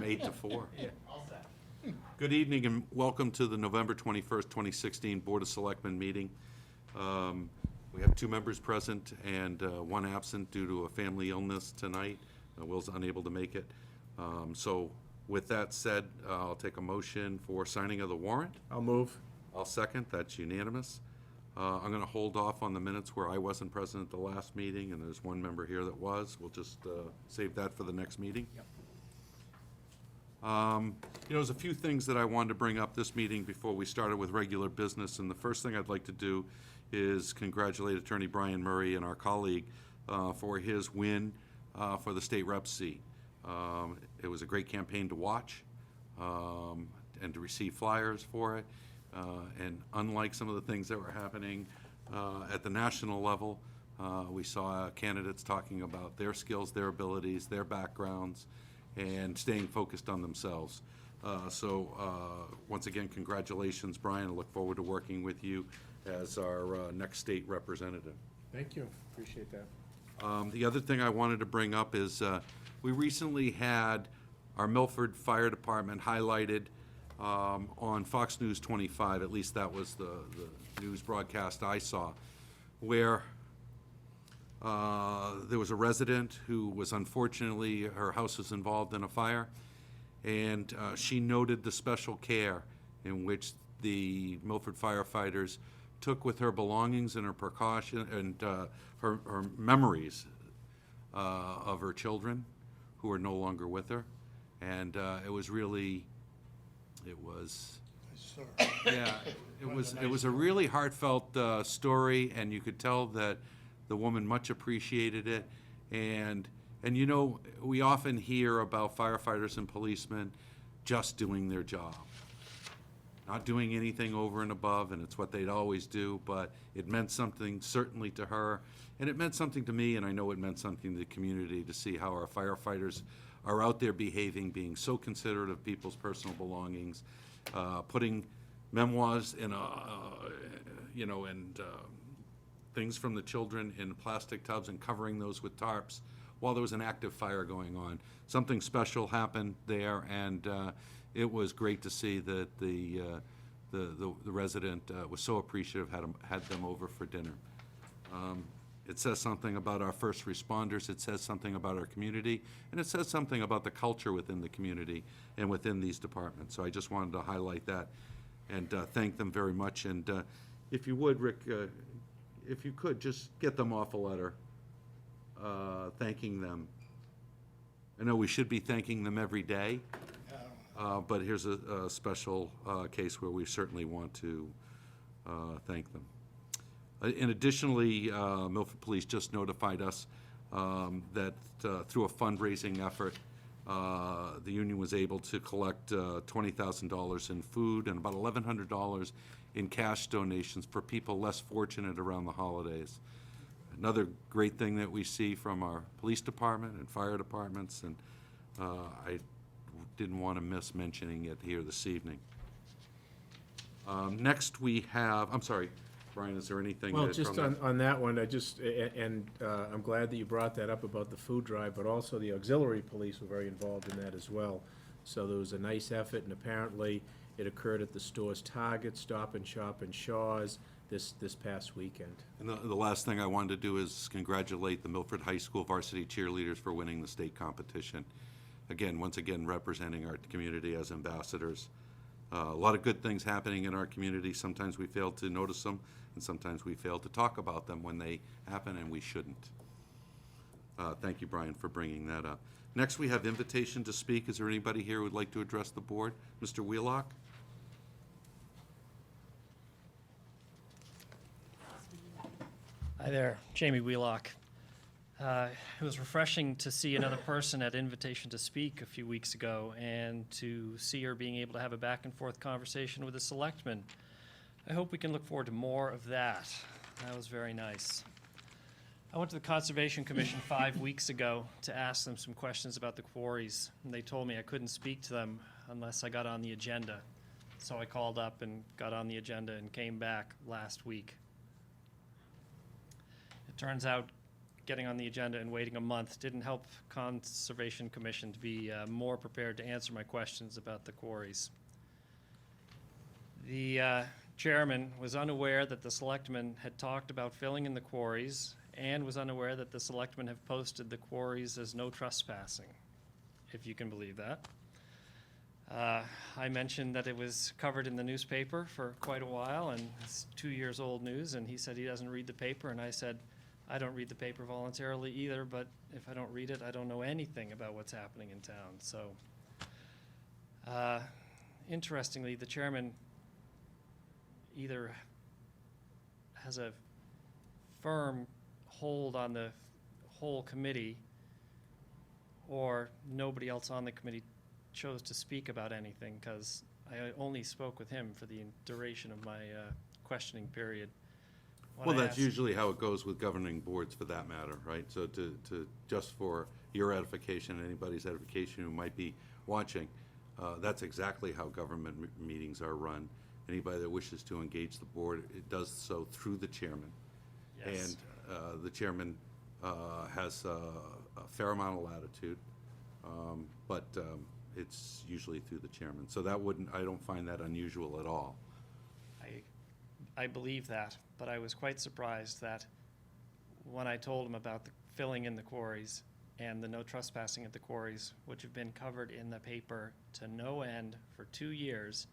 from 8 to 4. Good evening and welcome to the November 21st, 2016 Board of Selectmen meeting. We have 2 members present and 1 absent due to a family illness tonight. Will's unable to make it. So with that said, I'll take a motion for signing of the warrant. I'll move. I'll second. That's unanimous. I'm going to hold off on the minutes where I wasn't present at the last meeting, and there's 1 member here that was. We'll just save that for the next meeting. Yep. There's a few things that I wanted to bring up this meeting before we started with regular business, and the first thing I'd like to do is congratulate Attorney Brian Murray and our colleague for his win for the state rep seat. It was a great campaign to watch and to receive flyers for it. And unlike some of the things that were happening at the national level, we saw candidates talking about their skills, their abilities, their backgrounds, and staying focused on themselves. Once again, congratulations, Brian. I look forward to working with you as our next state representative. Thank you. Appreciate that. The other thing I wanted to bring up is we recently had our Milford Fire Department highlighted on Fox News 25, at least that was the news broadcast I saw, where there was a resident who was unfortunately, her house was involved in a fire, and she noted the special care in which the Milford firefighters took with her belongings and her precaution and her memories of her children who are no longer with her. And it was really, it was a really heartfelt story, and you could tell that the woman much appreciated it. And you know, we often hear about firefighters and policemen just doing their job, not doing anything over and above, and it's what they'd always do, but it meant something certainly to her, and it meant something to me, and I know it meant something to the community to see how our firefighters are out there behaving, being so considerate of people's personal belongings, putting memoirs in things from the children in plastic tubs and covering those with tarps while there was an active fire going on. Something special happened there, and it was great to see that the resident was so appreciative, had them over for dinner. It says something about our first responders, it says something about our community, and it says something about the culture within the community and within these departments. So I just wanted to highlight that and thank them very much. And if you would, Rick, if you could, just get them off a letter thanking them. I know we should be thanking them every day, but here's a special case where we certainly want to thank them. And additionally, Milford Police just notified us that through a fundraising effort, the union was able to collect $20,000 in food and about $1,100 in cash donations for people less fortunate around the holidays. Another great thing that we see from our police department and fire departments, and I didn't want to miss mentioning it here this evening. Next we have, I'm sorry, Brian, is there anything? Well, just on that one, I'm glad that you brought that up about the food drive, but also the auxiliary police were very involved in that as well. So there was a nice effort, and apparently it occurred at the stores Target, Stop and Shop, and Shaw's this past weekend. And the last thing I wanted to do is congratulate the Milford High School varsity cheerleaders for winning the state competition. Again, once again, representing our community as ambassadors. A lot of good things happening in our community. Sometimes we fail to notice them, and sometimes we fail to talk about them when they happen, and we shouldn't. Thank you, Brian, for bringing that up. Next, we have invitation to speak. Is there anybody here who would like to address the board? Mr. Wheelock? Hi there, Jamie Wheelock. It was refreshing to see another person at Invitation to Speak a few weeks ago and to see her being able to have a back and forth conversation with the Selectmen. I hope we can look forward to more of that. That was very nice. I went to the Conservation Commission 5 weeks ago to ask them some questions about the quarries, and they told me I couldn't speak to them unless I got on the agenda. So I called up and got on the agenda and came back last week. It turns out getting on the agenda and waiting a month didn't help Conservation Commission to be more prepared to answer my questions about the quarries. The chairman was unaware that the selectmen had talked about filling in the quarries and was unaware that the selectmen have posted the quarries as no trespassing, if you can believe that. I mentioned that it was covered in the newspaper for quite a while, and it's 2 years old news, and he said he doesn't read the paper, and I said, I don't read the paper voluntarily either, but if I don't read it, I don't know anything about what's happening in town. So, interestingly, the chairman either has a firm hold on the whole committee, or nobody else on the committee chose to speak about anything, because I only spoke with him for the duration of my questioning period. When Well, I that's asked- usually how it goes with governing boards for that matter, right? So just for your edification, anybody's edification who might be watching, that's exactly how government meetings are run. Anybody that wishes to engage the board, it does so through the chairman. Yes. And the chairman has a fair amount of latitude, but it's usually through the chairman. So I don't find that unusual at all. I believe that, but I was quite surprised that when I told him about the filling in the quarries and the no trespassing at the quarries, which have been covered in the paper to no end for 2 years,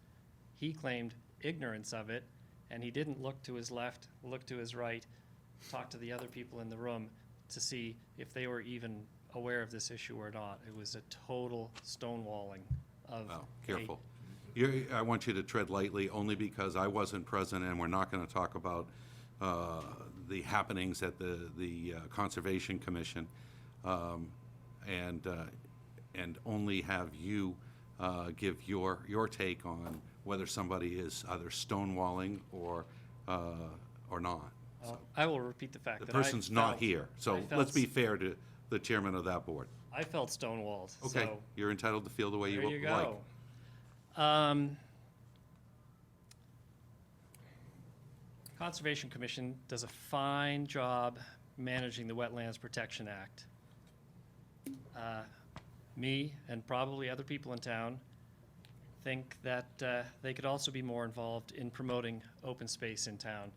he claimed ignorance of it, and he didn't look to his left, look to his right, talk to the other people in the room to see if they were even aware of this issue or not. It was a total stonewalling of. Well, careful. I want you to tread lightly, only because I wasn't present, and we're not going to talk about the happenings at the Conservation Commission, and only have you give your take on whether somebody is either stonewalling or not. So, I will repeat the fact the that person's not here, so I felt let's be fair to the chairman of that board. I felt stonewalled. Okay, So you're entitled to feel the way there you you like. go. Conservation Commission does a fine job managing the Wetlands Protection Act. Me and probably other people in town think that they could also be more involved in promoting open space in town.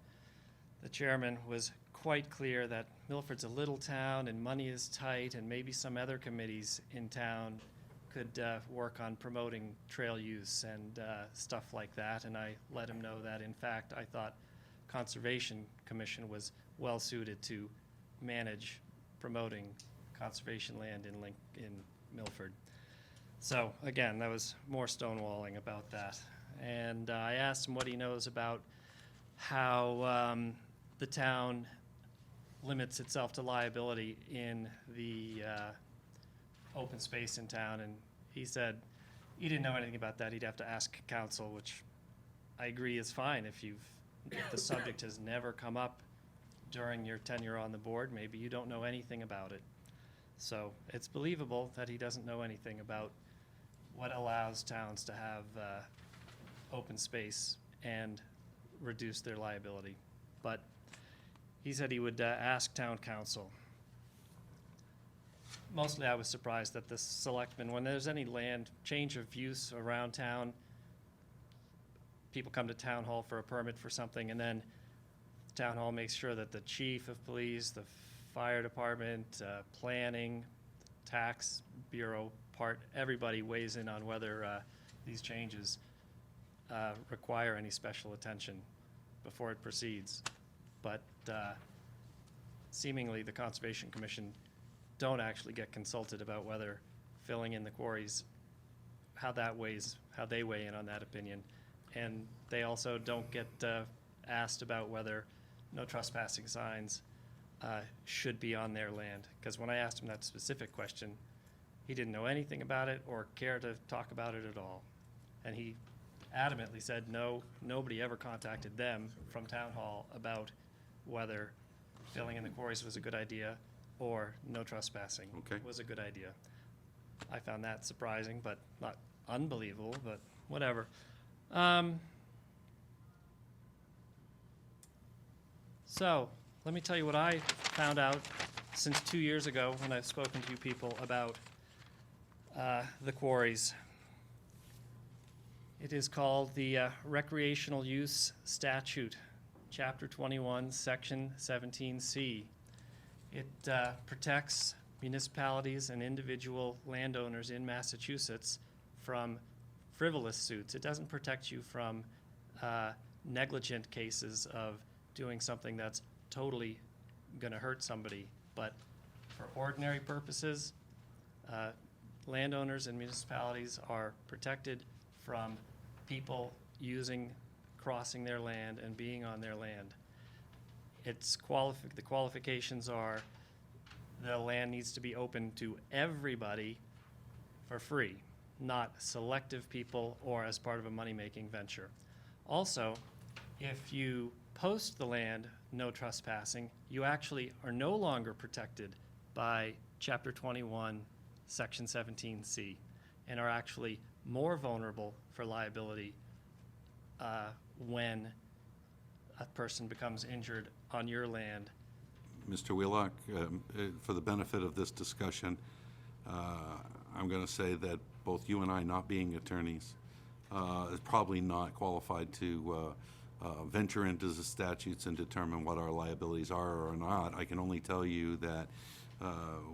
The chairman was quite clear that Milford's a little town and money is tight, and maybe some other committees in town could work on promoting trail use and stuff like that. And I let him know that, in fact, I thought Conservation Commission was well-suited to manage promoting conservation land in Milford. So, again, that was more stonewalling about that. And I asked him what he knows about how the town limits itself to liability in the open space in town, and he said he didn't know anything about that. He'd have to ask council, which I agree is fine. If the subject has never come up during your tenure on the board, maybe you don't know anything about it. So it's believable that he doesn't know anything about what allows towns to have open space and reduce their liability. But he said he would ask town council. Mostly I was surprised that the selectmen, when there's any land change of use around town, people come to town hall for a permit for something, and then town hall makes sure that the chief of police, the fire department, planning, tax bureau everybody weighs in on whether these changes require any special attention before it proceeds. But seemingly the Conservation Commission don't actually get consulted about whether filling in the quarries, how they weigh in on that opinion. And they also don't get asked about whether no trespassing signs should be on their land. Because when I asked him that specific question, he didn't know anything about it or care to talk about it at all. And he adamantly said no, nobody ever contacted them from town hall about whether filling in the quarries was a good idea or no trespassing was a good idea. I found that surprising, but not unbelievable, but whatever. So let me tell you what I found out since 2 years ago when I've spoken to you people about the quarries. It is called the Recreational Use Statute, Chapter 21, Section 17C. It protects municipalities and individual landowners in Massachusetts from frivolous suits. It doesn't protect you from negligent cases of doing something that's totally going to hurt somebody. But for ordinary purposes, landowners and municipalities are protected from people crossing their land and being on their land. The qualifications are the land needs to be open to everybody for free, not selective people or as part of a money-making venture. Also, if you post the land no trespassing, you actually are no longer protected by Chapter 21, Section 17C, and are actually more vulnerable for liability when a person becomes injured on your land. Mr. Wheelock, for the benefit of this discussion, I'm going to say that both you and I, not being attorneys, is probably not qualified to venture into the statutes and determine what our liabilities are or not. I can only tell you that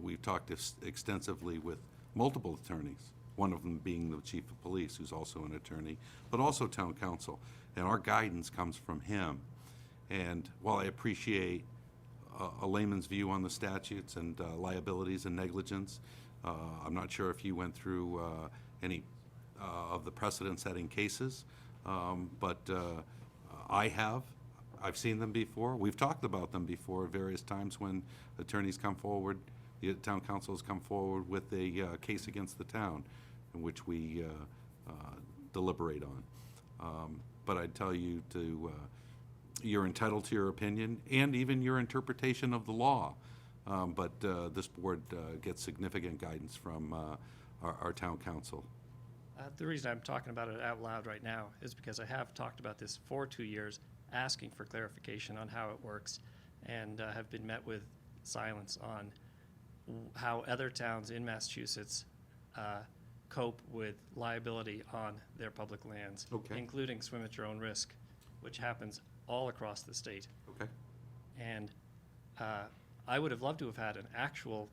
we've talked extensively with multiple attorneys, one of them being the chief of police, who's also an attorney, but also town council. And our guidance comes from him. And while I appreciate a layman's view on the statutes and liabilities and negligence, I'm not sure if you went through any of the precedent-setting cases, but I have. I've seen them before. We've talked about them before at various times when attorneys come forward, the town council has come forward with a case against the town in which we deliberate on. But I'd tell you you're entitled to your opinion and even your interpretation of the law. But this board gets significant guidance from our town council. The reason I'm talking about it out loud right now is because I have talked about this for 2 years, asking for clarification on how it works, and have been met with silence on how other towns in Massachusetts cope with liability on their public lands, Okay. including swim at your own risk, which happens all across the state. Okay. And I would have loved to have had an actual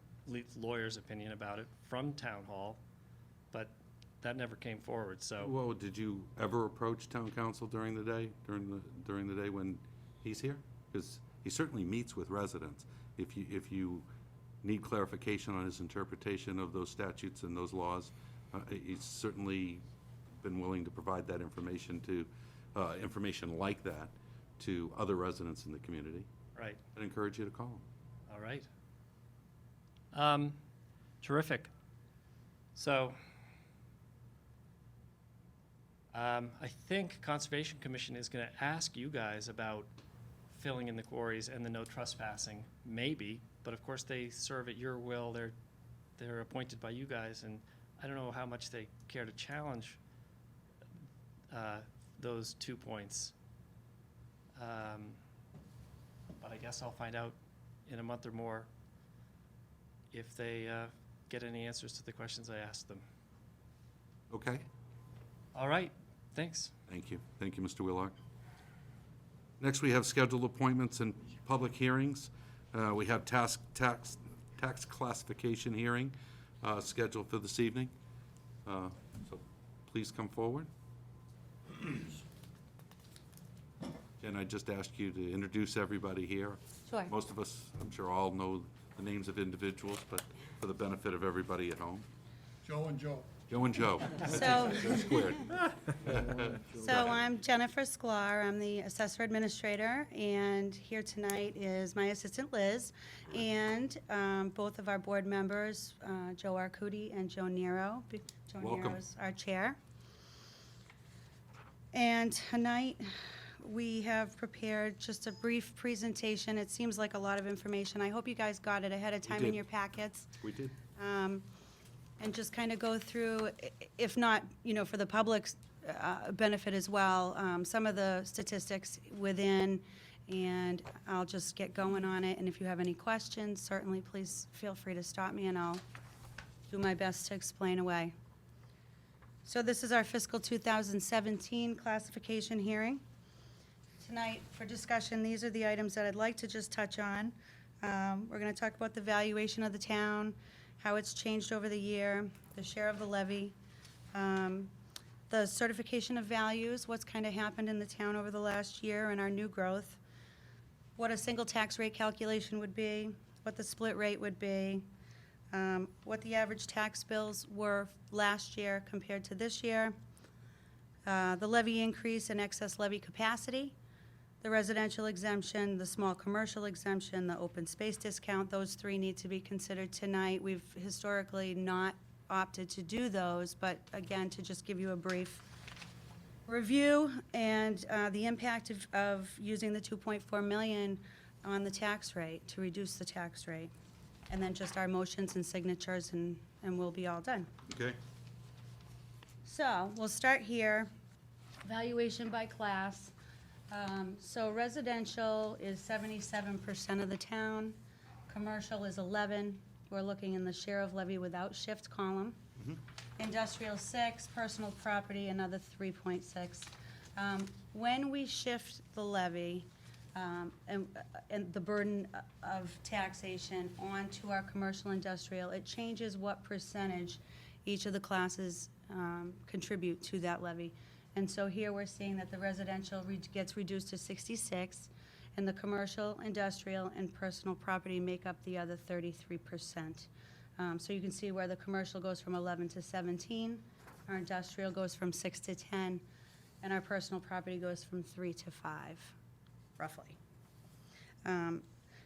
lawyer's opinion about it from town hall, but that never came forward, so. Well, did you ever approach town council during the day, during the day when he's here? Because he certainly meets with residents. If you need clarification on his interpretation of those statutes and those laws, he's certainly been willing to provide that information information like that to other residents in the community. Right. I'd encourage you to call him. All right. Terrific. So, I think Conservation Commission is going to ask you guys about filling in the quarries and the no trespassing, maybe, but of course they serve at your will. They're appointed by you guys, and I don't know how much they care to challenge those 2 points. But I guess I'll find out in a month or more if they get any answers to the questions I asked them. Okay? All right, thanks. Thank you. Thank you, Mr. Wheelock. Next, we have scheduled appointments and public hearings. We have tax classification hearing scheduled for this evening. So please come forward. Jen, I just asked you to introduce everybody here. Sure. Most of us, I'm sure, all know the names of individuals, but for the benefit of everybody at home. Joe and Joe. Joe and Joe. So, Joe squared. I'm Jennifer Sklar. I'm the assessor administrator, and here tonight is my assistant Liz, and both of our board members, Joe Arcudi and Joe Nero. Joe Welcome. Nero's our chair. And tonight, we have prepared just a brief presentation. It seems like a lot of information. I hope you guys got it ahead of time in did. your packets. We did. And just kind of go through, if not, for the public's benefit as well, some of the statistics within and I'll just get going on it, and if you have any questions, certainly please feel free to stop me, and I'll do my best to explain away. So this is our fiscal 2017 classification hearing. Tonight, for discussion, these are the items that I'd like to just touch on. We're going to talk about the valuation of the town, how it's changed over the year, the share of the levy, the certification of values, what's kind of happened in the town over the last year, and our new growth, what a single tax rate calculation would be, what the split rate would be, what the average tax bills were last year compared to this year, the levy increase and excess levy capacity, the residential exemption, the small commercial exemption, the open space discount. Those three need to be considered tonight. We've historically not opted to do those, but again, to just give you a brief review and the impact of using the 2.4 million on the tax rate, to reduce the tax rate. And then just our motions and signatures, and we'll be all done. Okay? So, we'll start here. Valuation by class. So residential is 77% of the town. Commercial is 11. We're looking in the share of levy without shift column. Industrial 6, personal property another 3.6. When we shift the levy and the burden of taxation onto our commercial industrial, it changes what percentage each of the classes contribute to that levy. And so here we're seeing that the residential gets reduced to 66, and the commercial, industrial, and personal property make up the other 33%. So you can see where the commercial goes from 11 to 17, our industrial goes from 6 to 10, and our personal property goes from 3 to 5, roughly.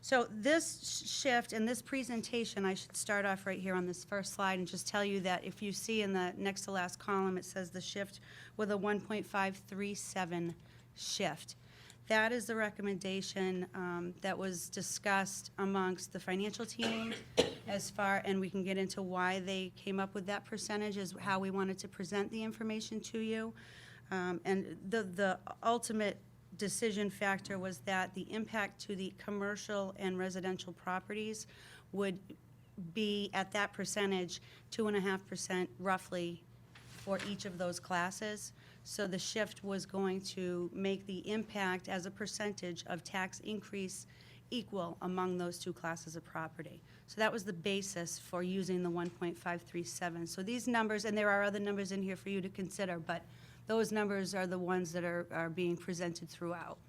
So this shift in this presentation, I should start off right here on this first slide and just tell you that if you see in the next to last column, it says the shift with a 1.537 shift. That is the recommendation that was discussed amongst the financial team and we can get into why they came up with that percentage, is how we wanted to present the information to you. And the ultimate decision factor was that the impact to the commercial and residential properties would be at that percentage, 2.5% roughly for each of those classes. So the shift was going to make the impact as a percentage of tax increase equal among those two classes of property. So that was the basis for using the 1.537. So these numbers, and there are other numbers in here for you to consider, but those numbers are the ones that are being presented throughout.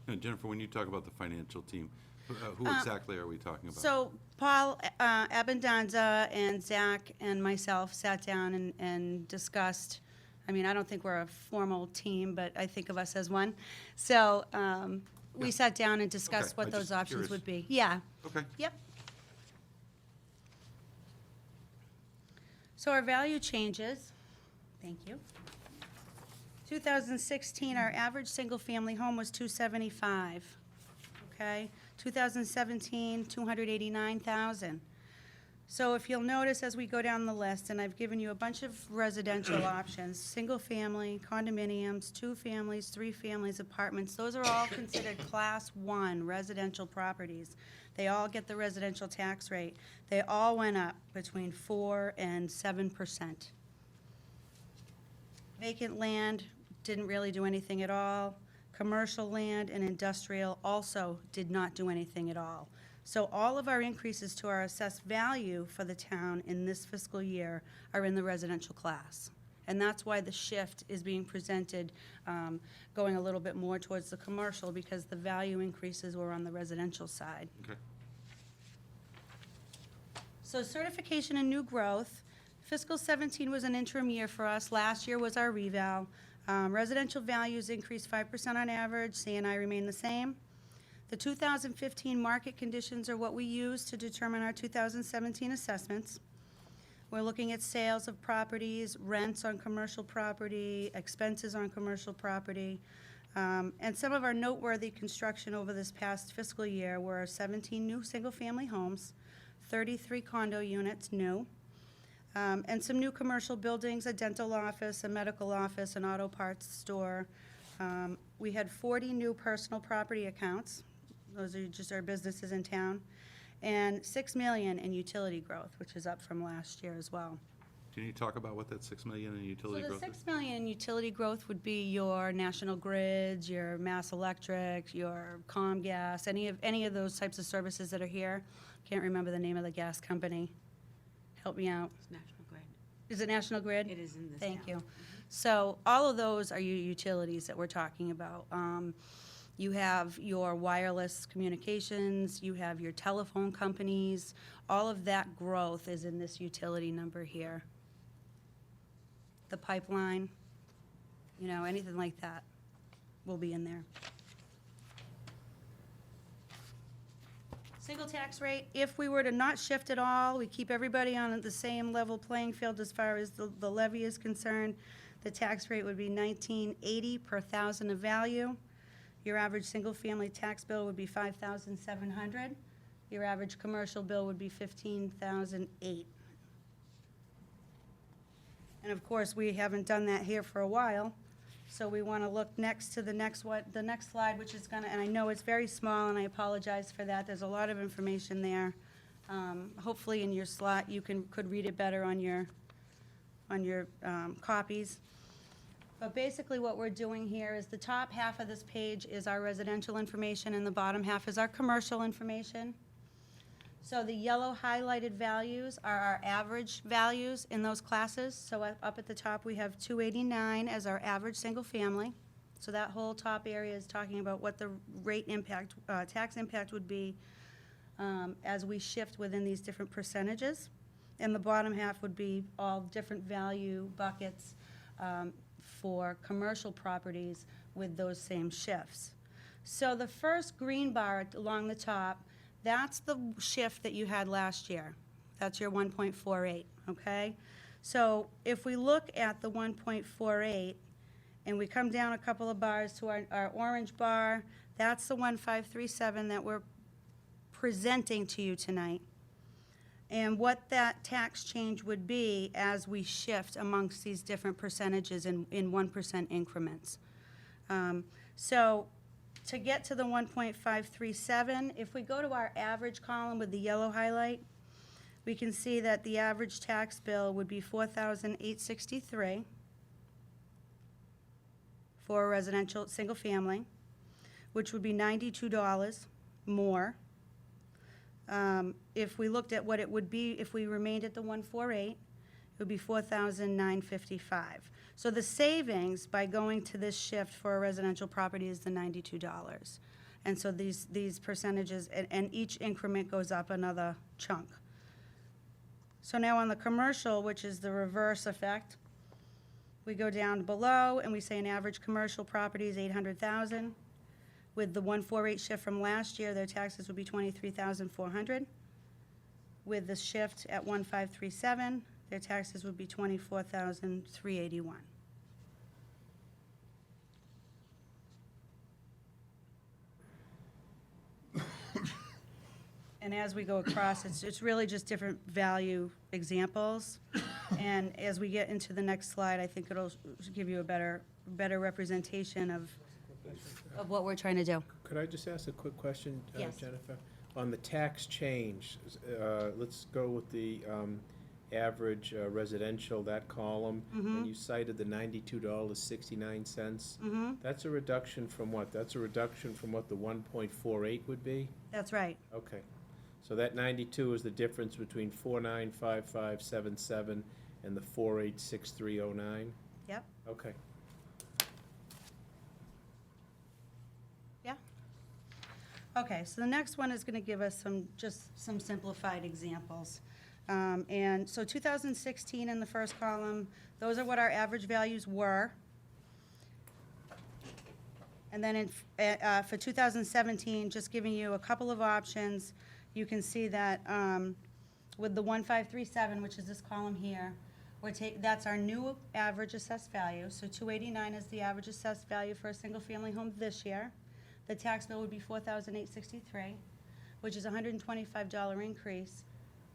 And Jennifer, when you talk about the financial team, who exactly are we talking about? So Paul Abendanza and Zach and myself sat down and discussed. I mean, I don't think we're a formal team, but I think of us as one. So we sat down and discussed what I'm those just options curious. would be. Yeah. Okay. Yep. So our value changes. Thank you. 2016, our average single-family home was $275,000. Okay. 2017, $289,000. So if you'll notice as we go down the list, and I've given you a bunch of residential options, single-family, condominiums, 2 families, 3 families, apartments, those are all considered Class 1 residential properties. They all get the residential tax rate. They all went up between 4% and 7%. Vacant land didn't really do anything at all. Commercial land and industrial also did not do anything at all. So all of our increases to our assessed value for the town in this fiscal year are in the residential class. And that's why the shift is being presented, going a little bit more towards the commercial, because the value increases were on the residential side. Okay. So certification and new growth. Fiscal 17 was an interim year for us. Last year was our reval. Residential values increased 5% on average. C&I remained the same. The 2015 market conditions are what we use to determine our 2017 assessments. We're looking at sales of properties, rents on commercial property, expenses on commercial property. And some of our noteworthy construction over this past fiscal year were 17 new single-family homes, 33 condo units new, and some new commercial buildings, a dental office, a medical office, an auto parts store. We had 40 new personal property accounts. Those are just our businesses in town. And 6 million in utility growth, which is up from last year as well. Can you talk about what that 6 million in utility So the growth is? 6 million in utility growth would be your National Grids, your Mass Electric, your Comgas, any of those types of services that are here. Can't remember the name of the gas company. Help me out. It's National Grid. Is it National Grid? It is in this Thank town. you. So all of those are your utilities that we're talking about. You have your wireless communications, you have your telephone companies. All of that growth is in this utility number here. The pipeline, anything like that will be in there. Single tax rate, if we were to not shift at all, we keep everybody on the same level playing field as far as the levy is concerned, the tax rate would be $19.80 per thousand of value. Your average single-family tax bill would be $5,700. Your average commercial bill would be $15,008. And of course, we haven't done that here for a while, so we want to look next to the next slide, which is and I know it's very small, and I apologize for that. There's a lot of information there. Hopefully in your slot, you could read it better on your copies. But basically what we're doing here is the top half of this page is our residential information and the bottom half is our commercial information. So the yellow highlighted values are our average values in those classes. So up at the top, we have 289 as our average single family. So that whole top area is talking about what the rate impact, tax impact would be as we shift within these different percentages. And the bottom half would be all different value buckets for commercial properties with those same shifts. So the first green bar along the top, that's the shift that you had last year. That's your 1.48, okay? So if we look at the 1.48 and we come down a couple of bars to our orange bar, that's the 1537 that we're presenting to you tonight. And what that tax change would be as we shift amongst these different percentages in 1% increments. So to get to the 1.537, if we go to our average column with the yellow highlight, we can see that the average tax bill would be $4,863 for a residential single family, which would be $92 more. If we looked at what it would be if we remained at the 148, it would be $4,955. So the savings by going to this shift for a residential property is the $92. And so these percentages, and each increment goes up another chunk. So now on the commercial, which is the reverse effect, we go down below and we say an average commercial property is $800,000. With the 148 shift from last year, their taxes would be $23,400. With the shift at 1537, their taxes would be $24,381. And as we go across, it's really just different value examples. And as we get into the next slide, I think it'll give you a better representation of what we're trying to do. Could I just ask a quick question, Yes. Jennifer? On the tax change, let's go with the average residential, that column. And you cited the $92.69. That's a reduction from what? That's a reduction from what the 1.48 would be? That's right. Okay. So that 92 is the difference between 495577 and the 486309? Yep. Okay. Yeah. Okay, so the next one is going to give us some simplified examples. And so 2016 in the first column, those are what our average values were. And then for 2017, just giving you a couple of options, you can see that with the 1537, which is this column here, that's our new average assessed value. So 289 is the average assessed value for a single-family home this year. The tax bill would be $4,863, which is a $125 increase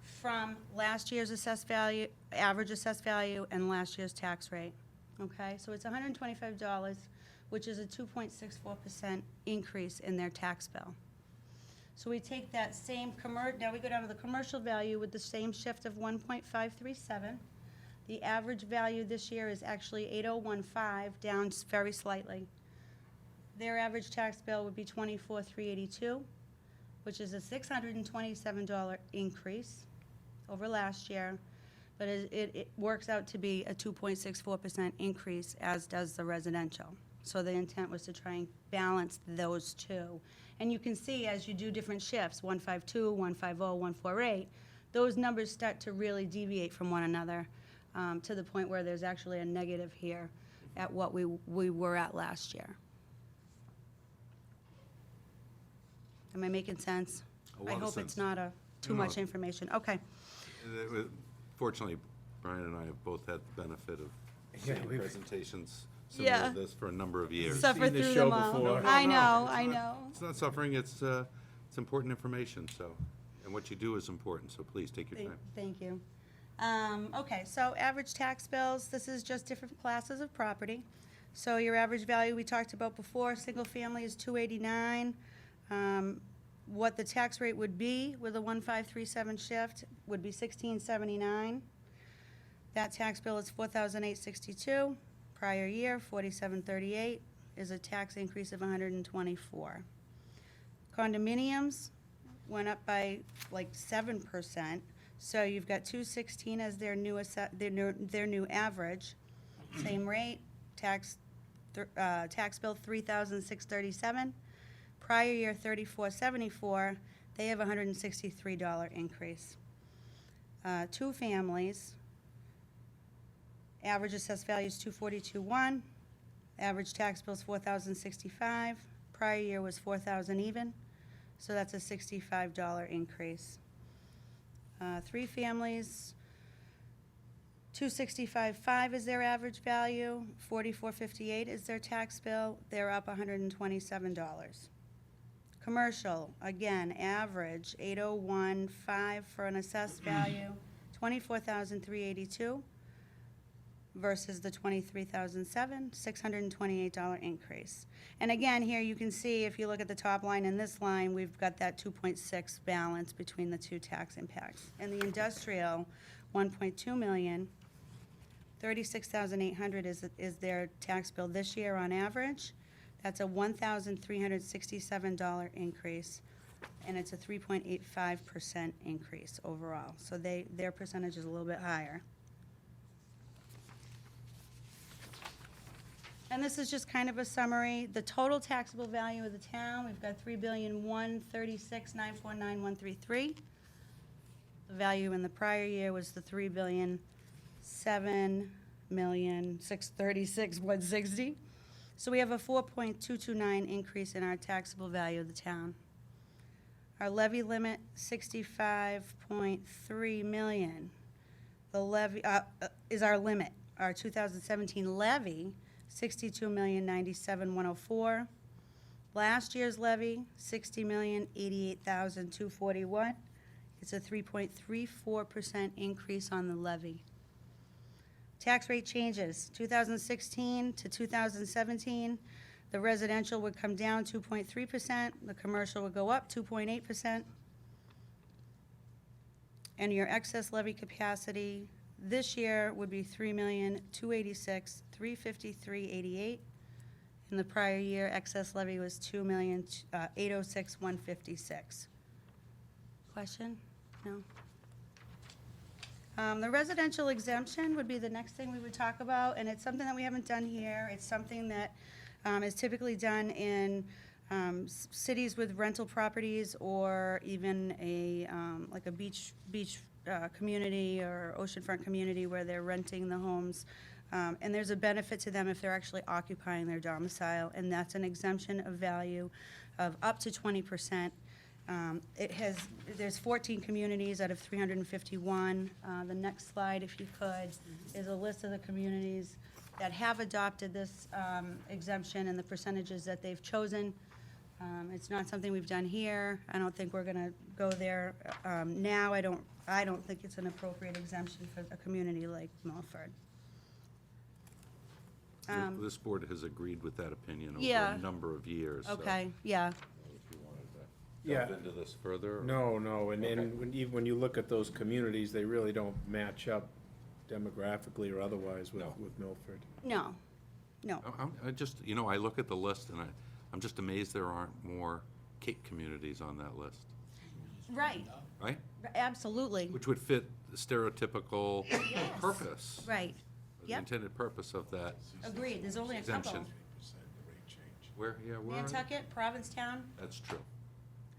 from last year's assessed value, average assessed value, and last year's tax rate. Okay, so it's $125, which is a 2.64% increase in their tax bill. So we take that same now we go down to the commercial value with the same shift of 1.537. The average value this year is actually 8015, down very slightly. Their average tax bill would be 24,382, which is a $627 increase over last year, but it works out to be a 2.64% increase, as does the residential. So the intent was to try and balance those two. And you can see as you do different shifts, 152, 150, 148, those numbers start to really deviate from one another, to the point where there's actually a negative here at what we were at last year. Am I making sense? A lot I of hope it's sense. not too No. much information. Okay. Fortunately, Brian and I have both had the benefit of Yeah, seeing we've- presentations similar Yeah. to this for a number of years. Suffer seen this through show them all. before. I No, know, it's I not- know. It's not suffering, it's important information, so, and what you do is important, so please take your time. Thank you. Okay, so average tax bills, this is just different classes of property. So your average value we talked about before, single family is 289. What the tax rate would be with a 1537 shift would be 1679. That tax bill is 4,862. Prior year, 4738, is a tax increase of 124. Condominiums went up by like 7%. So you've got 216 as their new average. Same rate, tax bill 3,637. Prior year 3474, they have a $163 increase. Two families, average assessed value is 242.1. Average tax bill is 4,065. Prior year was 4,000 even, so that's a $65 increase. Three families, 265.5 is their average value, 44.58 is their tax bill, they're up $127. Commercial, again, average 801.5 for an assessed value, 24,382 versus the 23,007, $628 increase. And again, here you can see, if you look at the top line and this line, we've got that 2.6 balance between the two tax impacts. And the industrial, 1.2 million, 36,800 is their tax bill this year on average. That's a $1,367 increase, and it's a 3.85% increase overall. So their percentage is a little bit higher. And this is just kind of a summary. The total taxable value of the town, we've got $3,136,949,133. The value in the prior year was the $3,007,636,160. So we have a 4.229 increase in our taxable value of the town. Our levy limit, 65.3 million. The levy is our limit. Our 2017 levy, 62,097,104. Last year's levy, 60,088,241. It's a 3.34% increase on the levy. Tax rate changes, 2016 to 2017, the residential would come down 2.3%, the commercial would go up 2.8%. And your excess levy capacity this year would be 3,286,353.88. In the prior year, excess levy was 2,806,156. Question? No? The residential exemption would be the next thing we would talk about, and it's something that we haven't done here. It's something that is typically done in cities with rental properties, or even like a beach community or oceanfront community where they're renting the homes. And there's a benefit to them if they're actually occupying their domicile, and that's an exemption of value of up to 20%. There's 14 communities out of 351. The next slide, if you could, is a list of the communities that have adopted this exemption and the percentages that they've chosen. It's not something we've done here. I don't think we're gonna go there now. I don't think it's an appropriate exemption for a community like Milford. This board has agreed with that opinion over yeah. a number of years. so Okay, yeah. if you wanted to Yeah. delve into this further? or- No, and Okay. even when you look at those communities, they really don't match up demographically or otherwise No. with Milford. No, no. I just, I look at the list and I'm just amazed there aren't more Cape communities on that list, Right, right? absolutely, Which would fit the stereotypical purpose. right. The Yep, intended purpose of that agreed, there's only a couple. exemption. Where, yeah, where? are- Nantucket, Provincetown, That's true.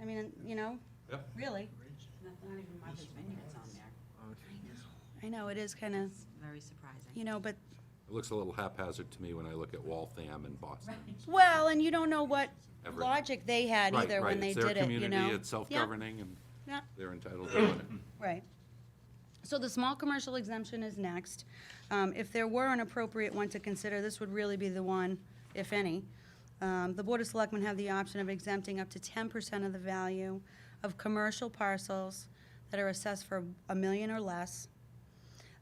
I mean, Yep. really. Not even Martha's Vineyard's on there. I know, it is kind of, It's very surprising. but, It looks a little haphazard to me when I look at Waltham and Boston. well, and you don't know what Everett. logic they had Right, either right. when they It's their did it, community, it's self-governing, and Yeah, they're entitled to it. right. So the small commercial exemption is next. If there were an appropriate one to consider, this would really be the one, if any. The Board of Selectmen have the option of exempting up to 10% of the value of commercial parcels that are assessed for $1 million or less,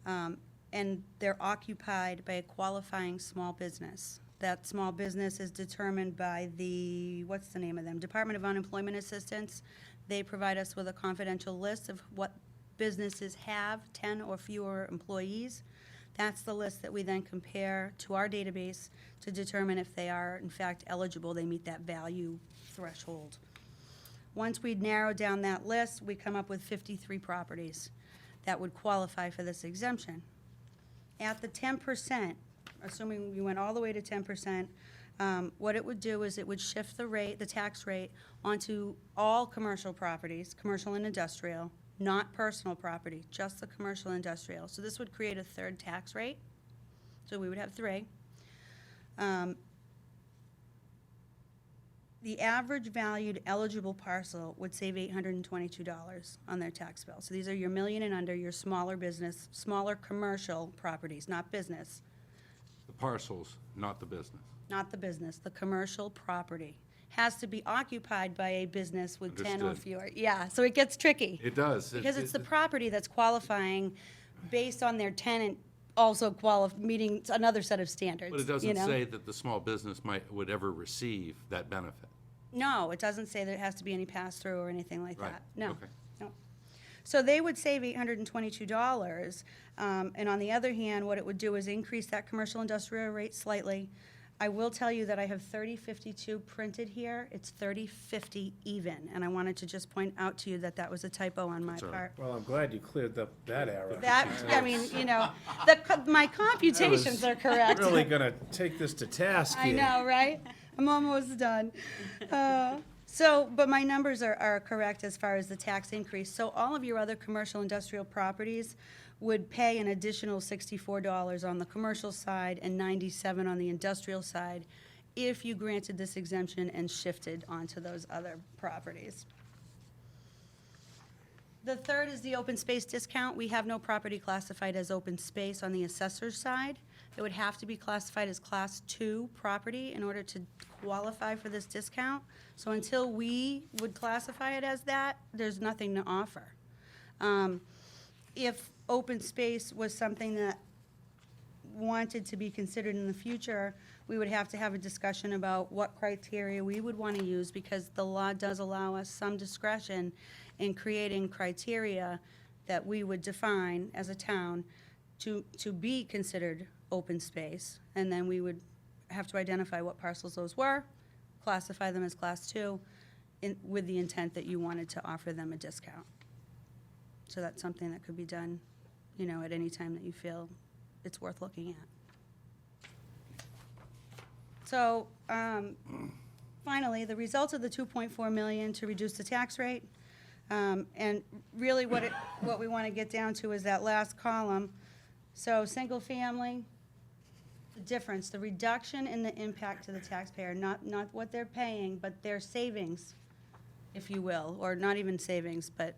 and they're occupied by a qualifying small business. That small business is determined by the, what's the name of them? Department of Unemployment Assistance. They provide us with a confidential list of what businesses have 10 or fewer employees. That's the list that we then compare to our database to determine if they are in fact eligible, they meet that value threshold. Once we narrow down that list, we come up with 53 properties that would qualify for this exemption. At the 10%, assuming we went all the way to 10%, what it would do is it would shift the rate, the tax rate, onto all commercial properties, commercial and industrial, not personal property, just the commercial industrial. So this would create a third tax rate. So we would have three. The average valued eligible parcel would save $822 on their tax bill. So these are your million and under, your smaller business, smaller commercial properties, not business, The parcels, not the business. not the business, the commercial property. Has to be occupied by a business with 10 or Understood. fewer. Yeah, so it gets tricky. It does. Because it's the property that's qualifying based on their tenant also meeting another set of standards. But it you doesn't know? say that the small business would ever receive that benefit. No, it doesn't say there has to be any pass-through or anything like Right, that. No, okay. no. So they would save $822, and on the other hand, what it would do is increase that commercial industrial rate slightly. I will tell you that I have 3052 printed here. It's 3050 even, and I wanted to just point out to you that that was a typo on my That's all right. part. Well, I'm glad you cleared up that error. That, I mean, my computations are correct. Really gonna take this to task I here. know, right? I'm almost done. But my numbers are correct as far as the tax increase. So all of your other commercial industrial properties would pay an additional $64 on the commercial side and $97 on the industrial side if you granted this exemption and shifted onto those other properties. The third is the open space discount. We have no property classified as open space on the assessor's side. It would have to be classified as Class 2 property in order to qualify for this discount. So until we would classify it as that, there's nothing to offer. If open space was something that wanted to be considered in the future, we would have to have a discussion about what criteria we would want to use, because the law does allow us some discretion in creating criteria that we would define as a town to be considered open space. And then we would have to identify what parcels those were, classify them as Class 2, with the intent that you wanted to offer them a discount. So that's something that could be done, at any time that you feel it's worth looking at. So, finally, the results of the 2.4 million to reduce the tax rate, and really what we want to get down to is that last column. So, single family, the difference, the reduction in the impact to the taxpayer, not what they're paying, but their savings, if you will, or not even savings, but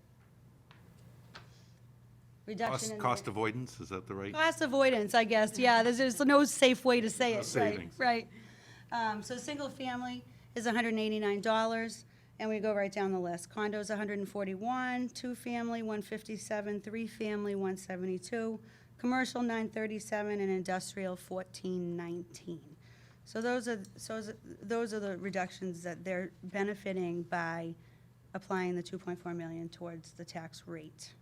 reduction in. Cost avoidance, is that the right? Cost avoidance, I guess, yeah, there's no safe way to say No it, right, savings. right. So single family is $189, and we go right down the list. Condos, $141, two-family, $157, three-family, $172, commercial, $937, and industrial, $1,419. So those are the reductions that they're benefiting by applying the 2.4 million towards the tax rate.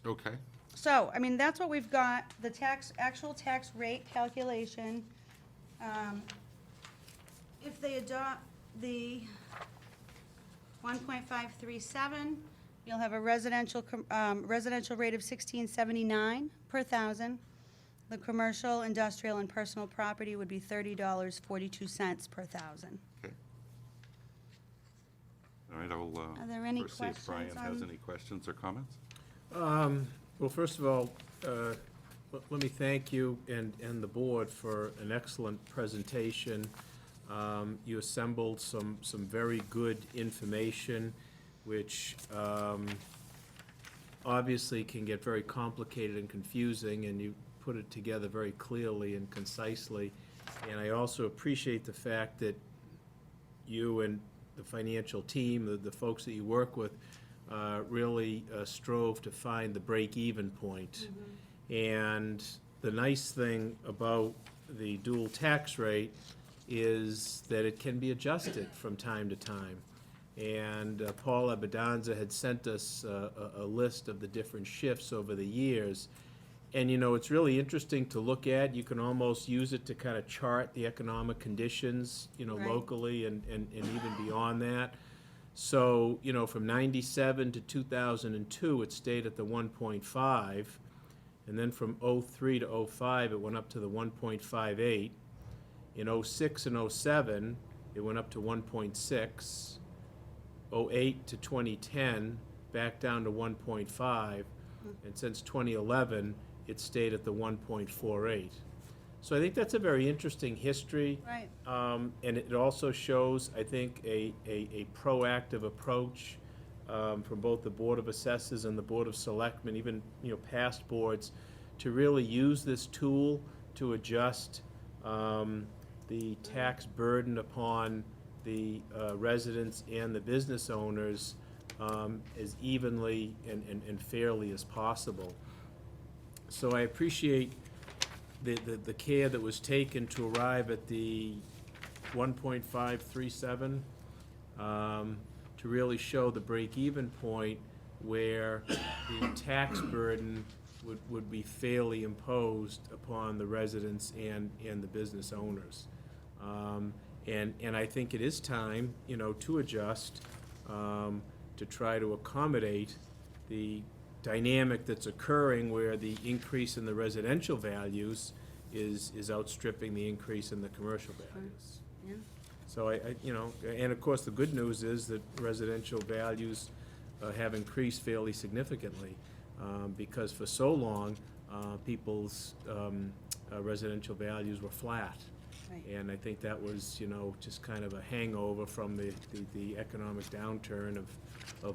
Okay. So, I mean, that's what we've got, the actual tax rate calculation. If they adopt the 1.537, you'll have a residential rate of 16.79 per thousand. The commercial, industrial, and personal property would be $30.42 per thousand. Okay. All right, I'll Are there any first see if Brian questions has on- any questions or comments. Well, first of all, let me thank you and the board for an excellent presentation. You assembled some very good information, which obviously can get very complicated and confusing, and you put it together very clearly and concisely. And I also appreciate the fact that you and the financial team, the folks that you work with, really strove to find the break-even point. And the nice thing about the dual tax rate is that it can be adjusted from time to time. And Paul Abedanza had sent us a list of the different shifts over the years. And, you know, it's really interesting to look at. You can almost use it to kind of chart the economic conditions, you know, Right. locally and even beyond that. So, you know, from 97 to 2002, it stayed at the 1.5. And then from 03 to 05, it went up to the 1.58. In 06 and 07, it went up to 1.6. 08 to 2010, back down to 1.5. And since 2011, it stayed at the 1.48. So I think that's a very interesting history. Right. And it also shows, I think, a proactive approach from both the Board of Assessors and the Board of Selectmen, even, you know, past boards, to really use this tool to adjust the tax burden upon the residents and the business owners as evenly and fairly as possible. So I appreciate the care that was taken to arrive at the 1.537, to really show the break-even point where the tax burden would be fairly imposed upon the residents and the business owners. And I think it is time, you know, to adjust, to try to accommodate the dynamic that's occurring where the increase in the residential values is outstripping the increase in the commercial values. Yeah. So you know, and of course, the good news is that residential values have increased fairly significantly, because for so long, people's residential values were flat. Right. And I think that was, you know, just kind of a hangover from the economic downturn of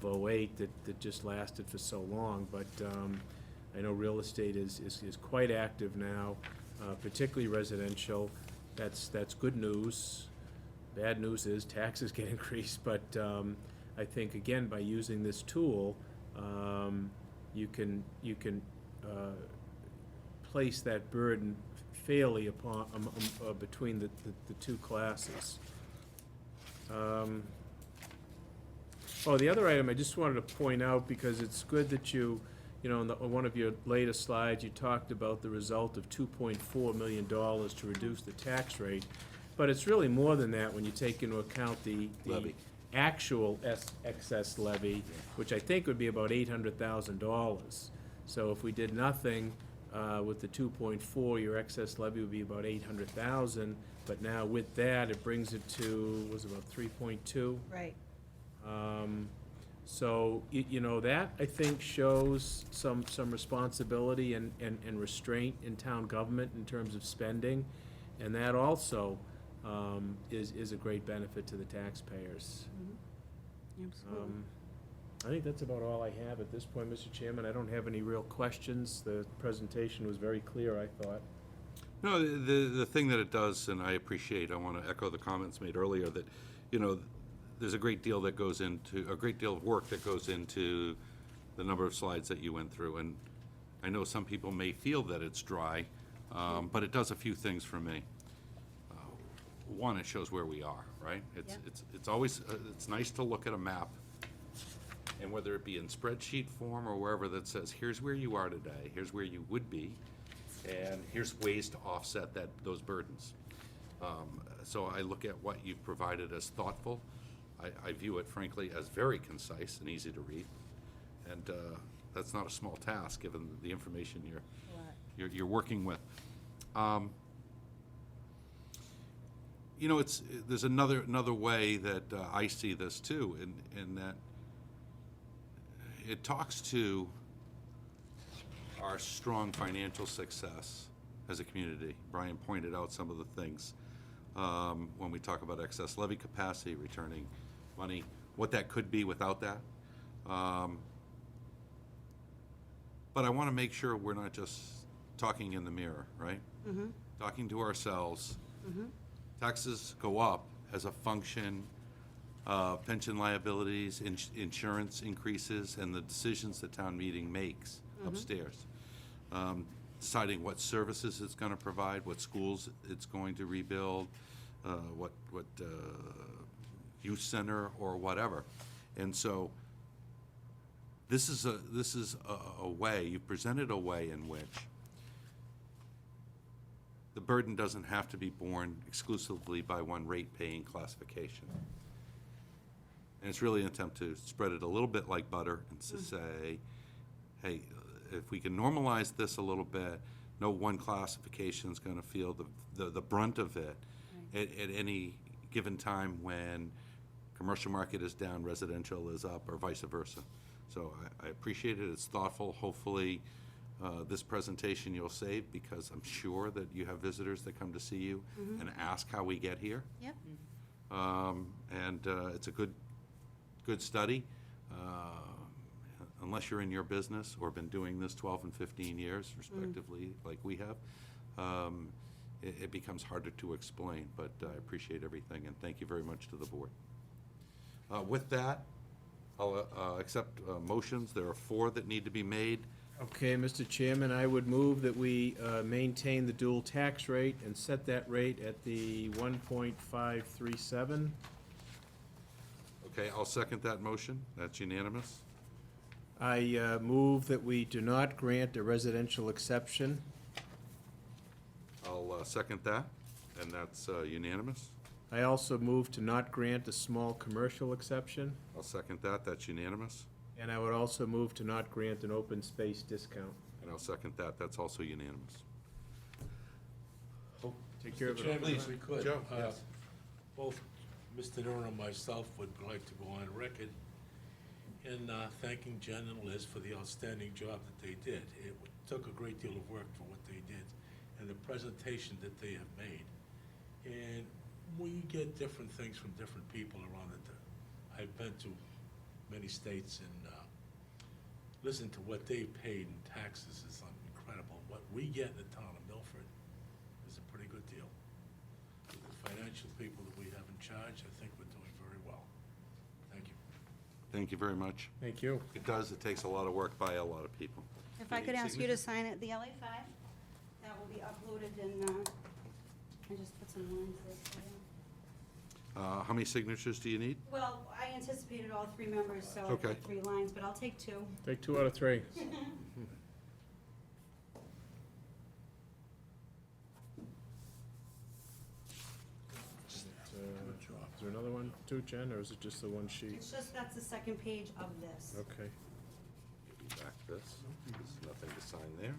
08 that just lasted for so long. But I know real estate is quite active now, particularly residential. That's good news. Bad news is taxes get increased, but I think, again, by using this tool, you can place that burden fairly upon between the two classes. The other item I just wanted to point out, because it's good that you know, on one of your later slides, you talked about the result of $2.4 million to reduce the tax rate. But it's really more than that when you take into account the Levy. actual excess levy, which I think would be about $800,000. So if we did nothing with the 2.4, your excess levy would be about $800,000. But now with that, it brings it to, was it about 3.2? Right. So, you know, that, I think, shows some responsibility and restraint in town government in terms of spending. And that also is a great benefit to the taxpayers. Absolutely. I think that's about all I have at this point, Mr. Chairman. I don't have any real questions. The presentation was very clear, I thought. No, the thing that it does, and I appreciate, I want to echo the comments made earlier, that, you know, there's a great deal of work that goes into the number of slides that you went through. And I know some people may feel that it's dry, but it does a few things for me. one, it shows where we are, right? Yep. It's always, it's nice to look at a map, and whether it be in spreadsheet form or wherever, that says, here's where you are today, here's where you would be, and here's ways to offset those burdens. So I look at what you've provided as thoughtful. I view it frankly as very concise and easy to read. And that's not a small task, given the information you're working with. You know, there's another way that I see this too, in that it talks to our strong financial success as a community. Brian pointed out some of the things when we talk about excess levy capacity, returning money, what that could be without that. But I want to make sure we're not just talking in the mirror, right? Mm-hmm. Talking to ourselves. Mm-hmm. Taxes go up as a function of pension liabilities, insurance increases, and the decisions the town meeting makes upstairs. Deciding what services it's going to provide, what schools it's going to rebuild, what youth center or whatever. And so this is a way, you presented a way in which the burden doesn't have to be borne exclusively by one rate-paying classification. And it's really an attempt to spread it a little bit like butter and to say, hey, if we can normalize this a little bit, no one classification is going to feel the brunt of it at any given time when commercial market is down, residential is up, or vice versa. So I appreciate it. It's thoughtful. Hopefully, this presentation you'll save, because I'm sure that you have visitors that come to see you and ask how we get here. Yep. It's a good study. Unless you're in your business or been doing this 12 and 15 years respectively, like we have, it becomes harder to explain, but I appreciate everything, and thank you very much to the board. With that, I'll accept motions. There are 4 that need to be made. Okay, Mr. Chairman, I would move that we maintain the dual tax rate and set that rate at the 1.537. Okay, I'll second that motion. That's unanimous. I move that we do not grant a residential exception. I'll second that, and that's unanimous. I also move to not grant a small commercial exception. I'll second that. That's unanimous. And I would also move to not grant an open space discount. And I'll second that. That's also unanimous. Take care of it. Chairman, Please, if we could, Joe, yes. both Mr. Durham and myself would like to go on record in thanking Jen and Liz for the outstanding job that they did. It took a great deal of work for what they did and the presentation that they have made. And we get different things from different people around it. I've been to many states and listened to what they paid in taxes is incredible. What we get in the town of Milford is a pretty good deal. With the financial people that we have in charge, I think we're doing very well. Thank you. Thank you very much. Thank you. It does. It takes a lot of work by a lot of people. If I could ask you to sign it, the LA 5, that will be uploaded in, I just put some lines there for you. How many signatures do you need? Well, I anticipated all 3 members, so I Okay. put 3 lines, but I'll take 2. Take 2 out of 3. Is there another one too, Jen, or is it just the one sheet? It's just, that's the second page of this. Okay. Give you back this. There's nothing to sign there.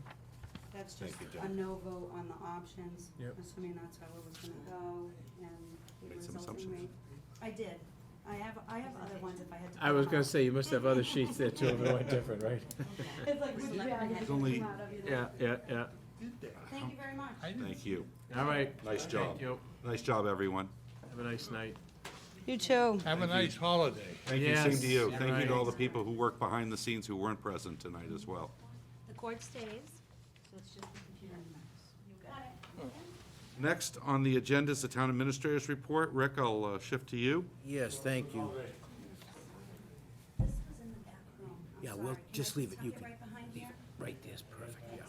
That's Thank just you, a Jen. no vote on the options. Yep. Assuming that's how it was gonna go, and the Made some resulting assumptions. rate. I did. I have other ones if I had to. I was pull gonna them say, you must have other sheets there too, if it went different, right? out. It's like, which bag is There's gonna only- come out of you Yeah, then? yeah, yeah. Thank you very much. Thank you. All right. Nice job. Thank you. Nice job, everyone. Have a nice night. You too. Have a nice holiday. Thank you. Yes. Same to you. Thank you to all the Right. people who worked behind the scenes who weren't present tonight as well. The court stays. So it's just the computer and the mouse. You got it. Next on the agenda is the town administrator's report. Rick, I'll shift to you. Yes, thank you. This was in the back room. I'm Yeah, sorry. we'll Can I just leave it. tuck You can right behind here? Right there's perfect, yeah.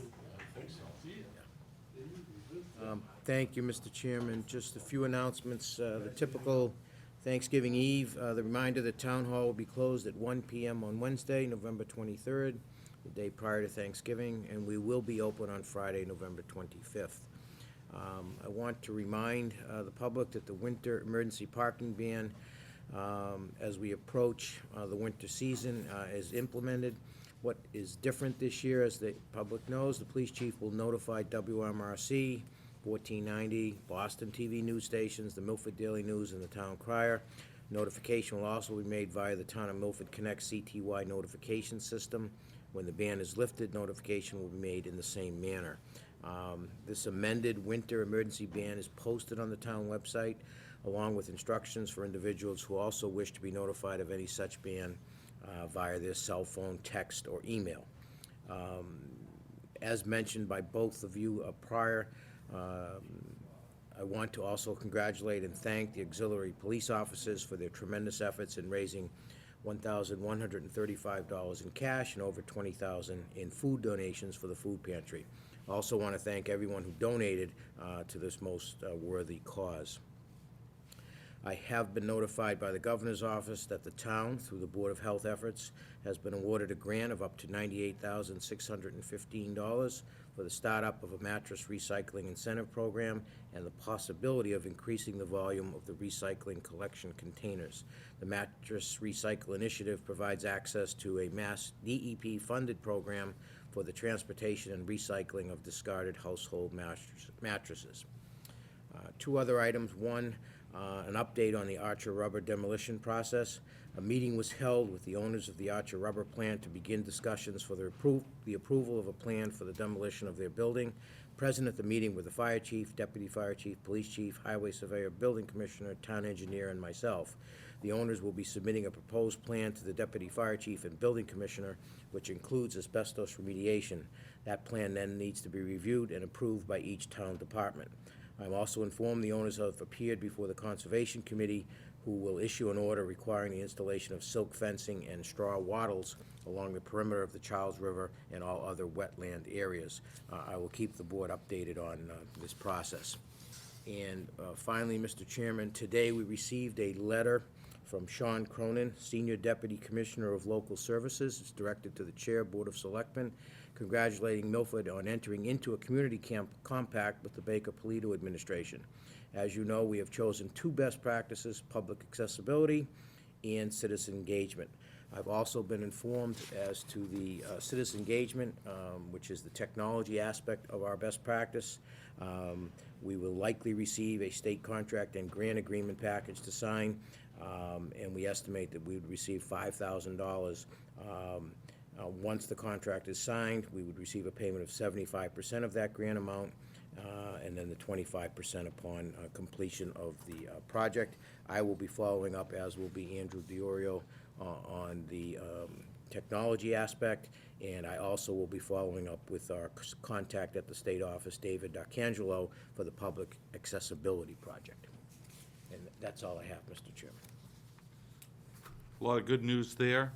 Thank you, Mr. Chairman. Just a few announcements. The typical Thanksgiving Eve, the reminder that Town Hall will be closed at 1 PM on Wednesday, November 23rd, the day prior to Thanksgiving, and we will be open on Friday, November 25th. I want to remind the public that the winter emergency parking ban, as we approach the winter season, is implemented. What is different this year, as the public knows, the police chief will notify WMRC, 1490, Boston TV news stations, the Milford Daily News, and the Town Crier. Notification will also be made via the Town of Milford Connect CTY notification system. When the ban is lifted, notification will be made in the same manner. This amended winter emergency ban is posted on the town website, along with instructions for individuals who also wish to be notified of any such ban via their cell phone, text, or email. As mentioned by both of you prior, I want to also congratulate and thank the auxiliary police officers for their tremendous efforts in raising $1,135 in cash and over $20,000 in food donations for the food pantry. I also want to thank everyone who donated to this most worthy cause. I have been notified by the Governor's Office that the town, through the Board of Health efforts, has been awarded a grant of up to $98,615 for the startup of a mattress recycling incentive program and the possibility of increasing the volume of the recycling collection containers. The Mattress Recycle Initiative provides access to a mass DEP-funded program for the transportation and recycling of discarded household mattresses. Two other items. One, an update on the Archer Rubber demolition process. A meeting was held with the owners of the Archer Rubber plant to begin discussions for the approval of a plan for the demolition of their building. Present at the meeting were the fire chief, deputy fire chief, police chief, highway surveyor, building commissioner, town engineer, and myself. The owners will be submitting a proposed plan to the deputy fire chief and building commissioner, which includes asbestos remediation. That plan then needs to be reviewed and approved by each town department. I'm also informed the owners have appeared before the Conservation Committee, who will issue an order requiring the installation of silk fencing and straw wattles along the perimeter of the Charles River and all other wetland areas. I will keep the board updated on this process. And finally, Mr. Chairman, today we received a letter from Sean Cronin, Senior Deputy Commissioner of Local Services. It's directed to the Chair, Board of Selectmen, congratulating Milford on entering into a community compact with the Baker-Polito administration. As you know, we have chosen two best practices: public accessibility and citizen engagement. I've also been informed as to the citizen engagement, which is the technology aspect of our best practice. We will likely receive a state contract and grant agreement package to sign, and we estimate that we would receive $5,000. Once the contract is signed, we would receive a payment of 75% of that grant amount, and then the 25% upon completion of the project. I will be following up, as will be Andrew Diorio, on the technology aspect, and I also will be following up with our contact at the state office, David D'Arcangelo, for the public accessibility project. And that's all I have, Mr. Chairman. A lot of good news there.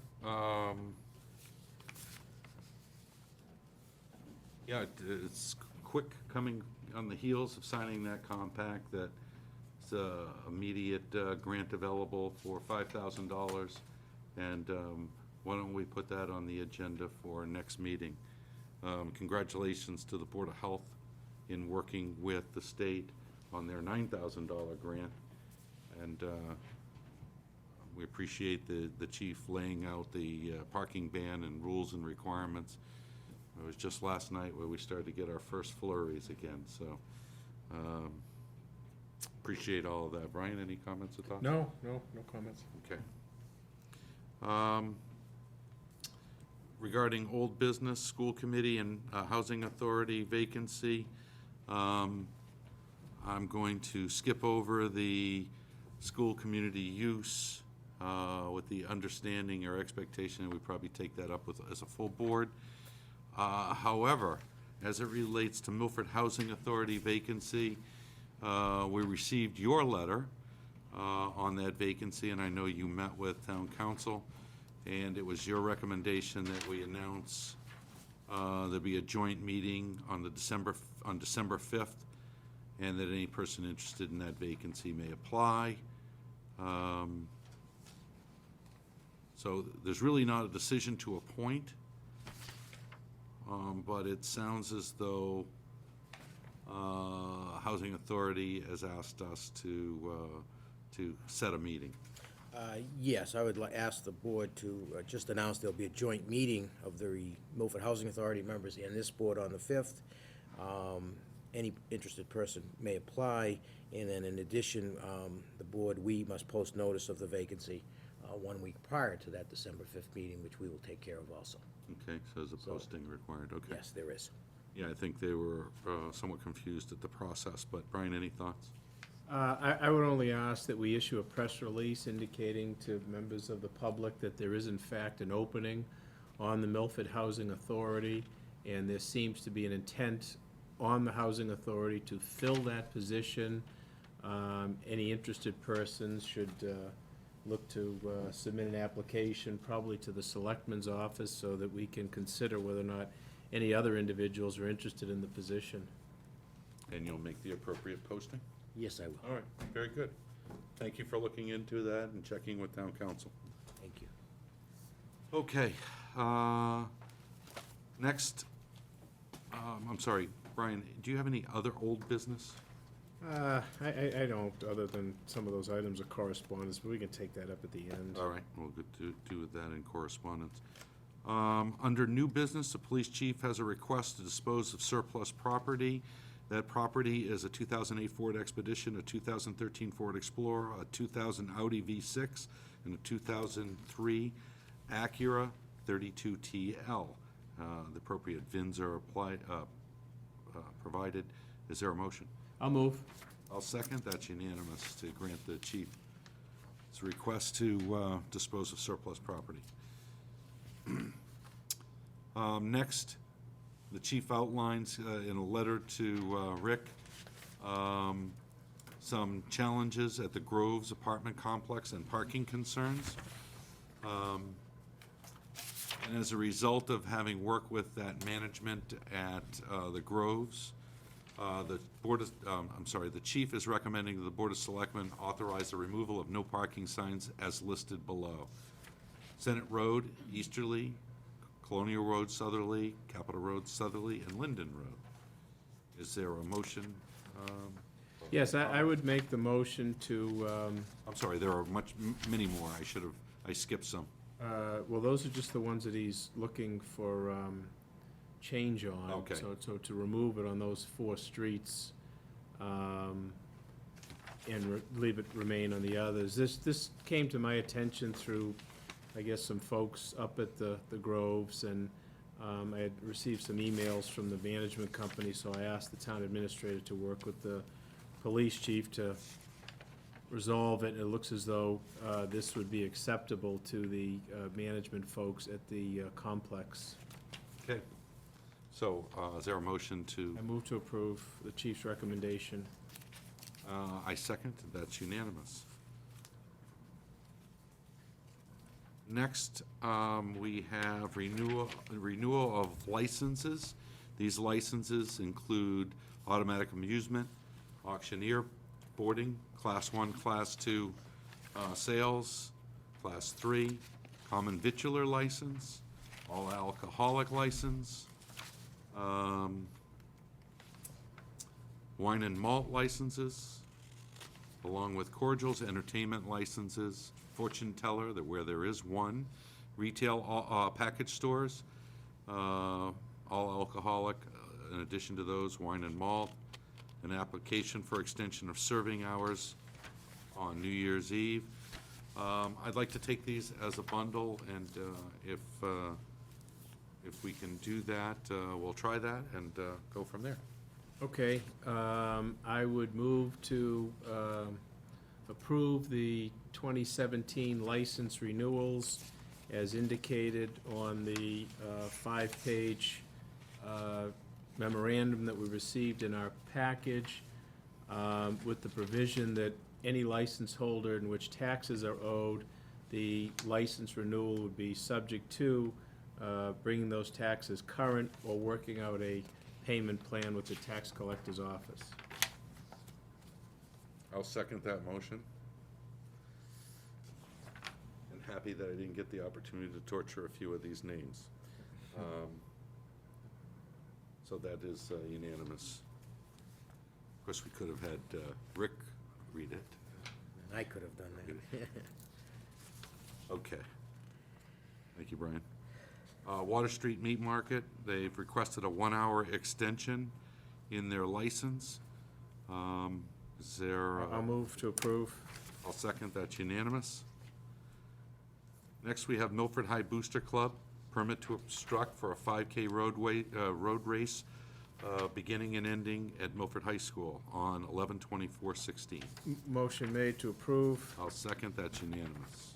Yeah, it's quick coming on the heels of signing that compact. That's immediate grant available for $5,000. And why don't we put that on the agenda for next meeting? Congratulations to the Board of Health in working with the state on their $9,000 grant. And we appreciate the chief laying out the parking ban and rules and requirements. It was just last night where we started to get our first flurries again, so appreciate all of that. Brian, any comments or thoughts? No comments. Okay. Regarding old business, school committee and housing authority vacancy, I'm going to skip over the school community use with the understanding or expectation that we probably take that up as a full board. However, as it relates to Milford Housing Authority vacancy, we received your letter on that vacancy, and I know you met with town council, and it was your recommendation that we announce there'll be a joint meeting on December 5th and that any person interested in that vacancy may apply. So there's really not a decision to appoint, but it sounds as though Housing Authority has asked us to set a meeting. Yes, I would ask the board to just announce there'll be a joint meeting of the Milford Housing Authority members and this board on the 5th. Any interested person may apply, and then in addition, the board, we must post notice of the vacancy 1 week prior to that December 5th meeting, which we will take care of also. Okay, so there's a posting required, okay. Yes, there is. Yeah, I think they were somewhat confused at the process, but Brian, any thoughts? I would only ask that we issue a press release indicating to members of the public that there is in fact an opening on the Milford Housing Authority, and there seems to be an intent on the Housing Authority to fill that position. Any interested persons should look to submit an application probably to the Selectmen's office so that we can consider whether or not any other individuals are interested in the position. And you'll make the appropriate posting? Yes, I will. All right, very good. Thank you for looking into that and checking with town council. Thank you. Okay, next, I'm sorry, Brian, do you have any other old business? I don't, other than some of those items of correspondence, but we can take that up at the end. All right, we'll get to do that in correspondence. Under new business, the police chief has a request to dispose of surplus property. That property is a 2008 Ford Expedition, a 2013 Ford Explorer, a 2000 Audi V6, and a 2003 Acura 32TL. The appropriate VINs are provided. Is there a motion? I'll move. I'll second. That's unanimous to grant the chief's request to dispose of surplus property. Next, the chief outlines in a letter to Rick some challenges at the Groves apartment complex and parking concerns. And as a result of having worked with that management at the Groves, the chief is recommending that the Board of Selectmen authorize the removal of no parking signs as listed below. Senate Road, Easterly, Colonial Road, Southerly, Capitol Road, Southerly, and Linden Road. Is there a motion? Yes, I would make the motion to, I'm sorry, there are many more. I skipped some. well, those are just the ones that he's looking for change on. Okay. So to remove it on those 4 streets, and leave it remain on the others. This came to my attention through, I guess, some folks up at the Groves, and I had received some emails from the management company, so I asked the town administrator to work with the police chief to resolve it. It looks as though this would be acceptable to the management folks at the complex. Okay. So, is there a motion to? I move to approve the chief's recommendation. I second. That's unanimous. Next, we have renewal of licenses. These licenses include automatic amusement, auctioneer, boarding, Class 1, Class 2 sales, Class 3, common vitular license, all alcoholic license, wine and malt licenses, along with cordials, entertainment licenses, fortune teller, where there is one, retail package stores, all alcoholic, in addition to those, wine and malt, an application for extension of serving hours on New Year's Eve. I'd like to take these as a bundle, and if we can do that, we'll try that and go from there. Okay, I would move to approve the 2017 license renewals as indicated on the 5-page memorandum that we received in our package, with the provision that any license holder in which taxes are owed, the license renewal would be subject to bringing those taxes current or working out a payment plan with the tax collector's office. I'll second that motion. And happy that I didn't get the opportunity to torture a few of these names. So that is unanimous. Of course, we could have had Rick read it. And I could have done that. Okay. Thank you, Brian. Water Street Meat Market, they've requested a 1-hour extension in their license. Is there? I'll move to approve. I'll second, that's unanimous. Next, we have Milford High Booster Club, permit to obstruct for a 5K road race, beginning and ending at Milford High School on 11/24/16. Motion made to approve. I'll second, that's unanimous.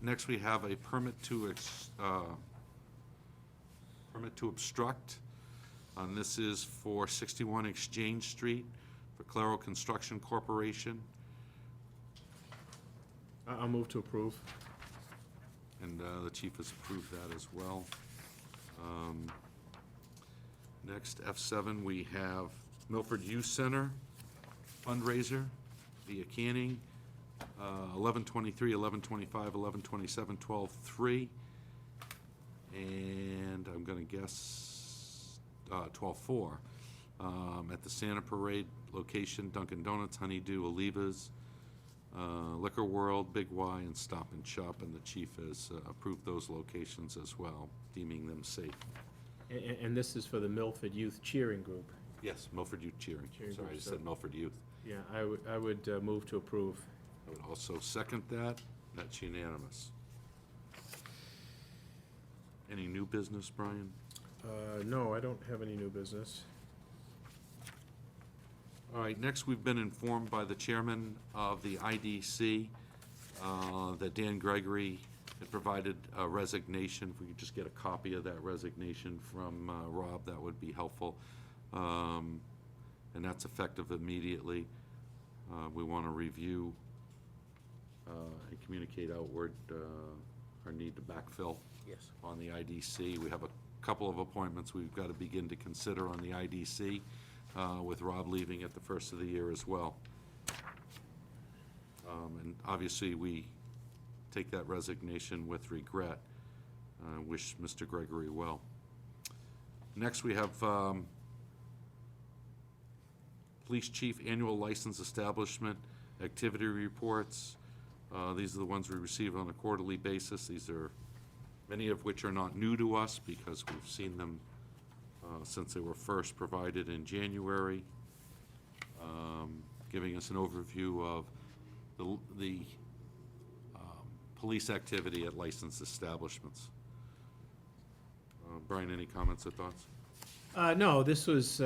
Next, we have a permit to obstruct, and this is for 61 Exchange Street for Claro Construction Corporation, I'll move to approve. and the chief has approved that as well. Next, F7, we have Milford Youth Center fundraiser via Canning, 11/23, 11/25, 11/27, 12/3, and I'm gonna guess 12/4, at the Santa Parade location, Dunkin' Donuts, Honeydew, Oliva's, Liquor World, Big Y, and Stop and Shop, and the chief has approved those locations as well, deeming them safe. And this is for the Milford Youth Cheering Group. Yes, Milford Youth Cheering. Cheering Sorry, I group, just so- said Milford Youth. Yeah, I would move to approve. I would also second that. That's unanimous. Any new business, Brian? No, I don't have any new business. All right, next, we've been informed by the chairman of the IDC that Dan Gregory had provided a resignation. If we could just get a copy of that resignation from Rob, that would be helpful. And that's effective immediately. We want to review and communicate outward our need to backfill Yes. on the IDC. We have a couple of appointments we've got to begin to consider on the IDC, with Rob leaving at the first of the year as well. And obviously, we take that resignation with regret. Wish Mr. Gregory well. Next, we have Police Chief Annual License Establishment Activity Reports. These are the ones we receive on a quarterly basis. These are, many of which are not new to us because we've seen them since they were first provided in January, giving us an overview of the police activity at licensed establishments. Brian, any comments or thoughts? No, this was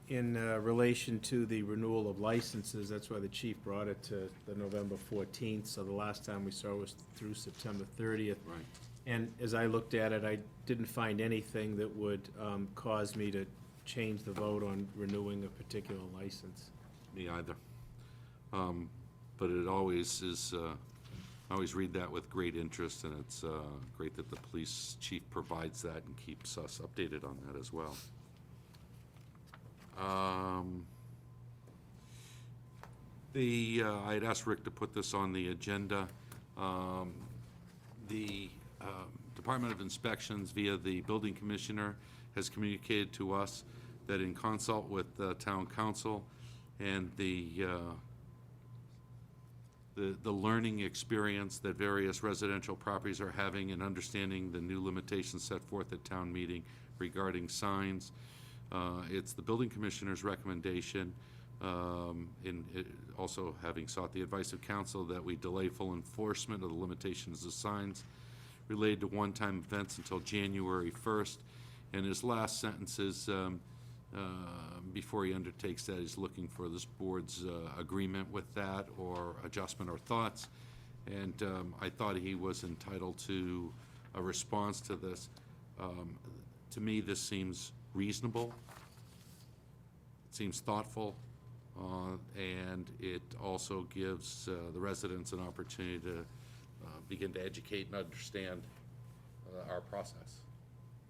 in relation to the renewal of licenses. That's why the chief brought it to the November 14th, so the last time we saw was through September 30th. Right. And as I looked at it, I didn't find anything that would cause me to change the vote on renewing a particular license. Me either. But it always is, I always read that with great interest, and it's great that the police chief provides that and keeps us updated on that as well. I had asked Rick to put this on the agenda. The Department of Inspections, via the building commissioner, has communicated to us that in consult with the town council and the learning experience that various residential properties are having in understanding the new limitations set forth at town meeting regarding signs, it's the building commissioner's recommendation, also having sought the advice of council, that we delay full enforcement of the limitations of signs related to one-time events until January 1st. And his last sentence is, before he undertakes that, he's looking for this board's agreement with that, or adjustment or thoughts. And I thought he was entitled to a response to this. To me, this seems reasonable. It seems thoughtful. And it also gives the residents an opportunity to begin to educate and understand our process.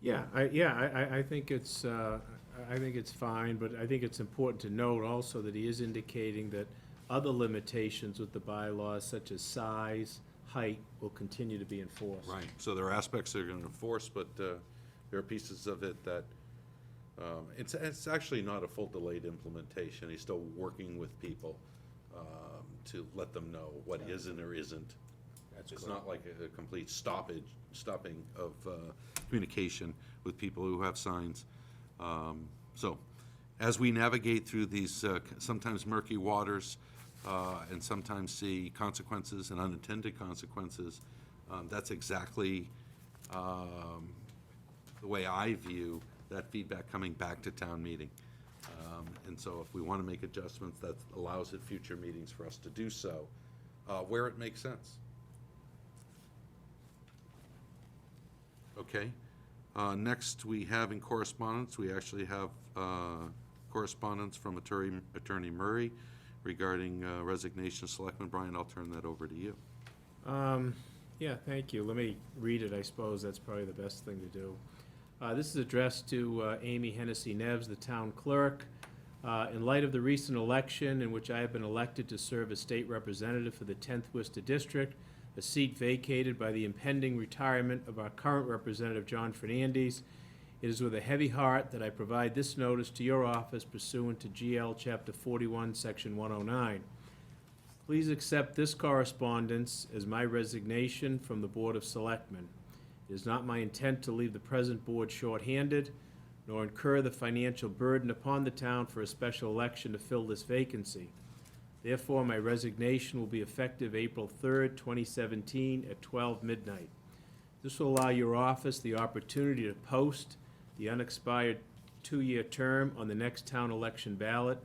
I think it's, I think it's fine, but I think it's important to note also that he is indicating that other limitations with the bylaws, such as size, height, will continue to be enforced. Right, so there are aspects that are going to enforce, but there are pieces of it that, it's actually not a full delayed implementation. He's still working with people to let them know what is and or isn't. That's It's correct. not like a complete stopping of communication with people who have signs. So, as we navigate through these sometimes murky waters and sometimes see consequences and unintended consequences, that's exactly the way I view that feedback coming back to town meeting. And so if we want to make adjustments, that allows at future meetings for us to do so, where it makes sense. Okay. Next, we have in correspondence, we actually have correspondence from Attorney Murray regarding resignation of Selectman. Brian, I'll turn that over to you. Yeah, thank you. Let me read it, I suppose that's probably the best thing to do. This is addressed to Amy Hennessy Neves, the town clerk. In light of the recent election in which I have been elected to serve as state representative for the 10th Worcester District, a seat vacated by the impending retirement of our current representative, John Fernandes, it is with a heavy heart that I provide this notice to your office pursuant to GL Chapter 41, Section 109. Please accept this correspondence as my resignation from the Board of Selectmen. It is not my intent to leave the present board short-handed, nor incur the financial burden upon the town for a special election to fill this vacancy. Therefore, my resignation will be effective April 3rd, 2017, at 12 midnight. This will allow your office the opportunity to post the unexpired two-year term on the next town election ballot,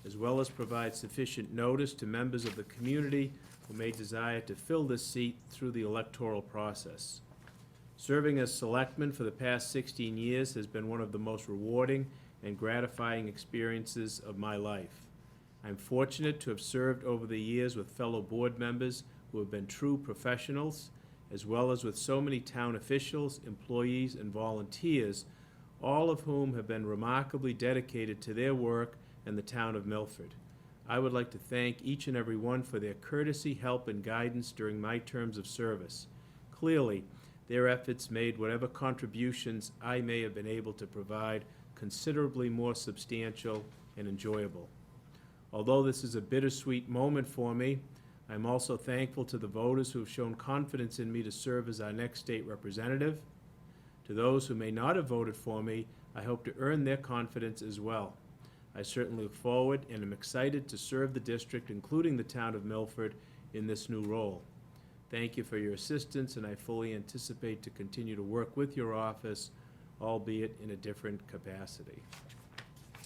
as well as provide sufficient notice to members of the community who may desire to fill this seat through the electoral process. Serving as selectman for the past 16 years has been one of the most rewarding and gratifying experiences of my life. I'm fortunate to have served over the years with fellow board members who have been true professionals, as well as with so many town officials, employees, and volunteers, all of whom have been remarkably dedicated to their work and the town of Milford. I would like to thank each and every one for their courtesy, help, and guidance during my terms of service. Clearly, their efforts made whatever contributions I may have been able to provide considerably more substantial and enjoyable. Although this is a bittersweet moment for me, I'm also thankful to the voters who have shown confidence in me to serve as our next state representative. To those who may not have voted for me, I hope to earn their confidence as well. I certainly look forward and am excited to serve the district, including the town of Milford, in this new role. Thank you for your assistance, and I fully anticipate to continue to work with your office, albeit in a different capacity.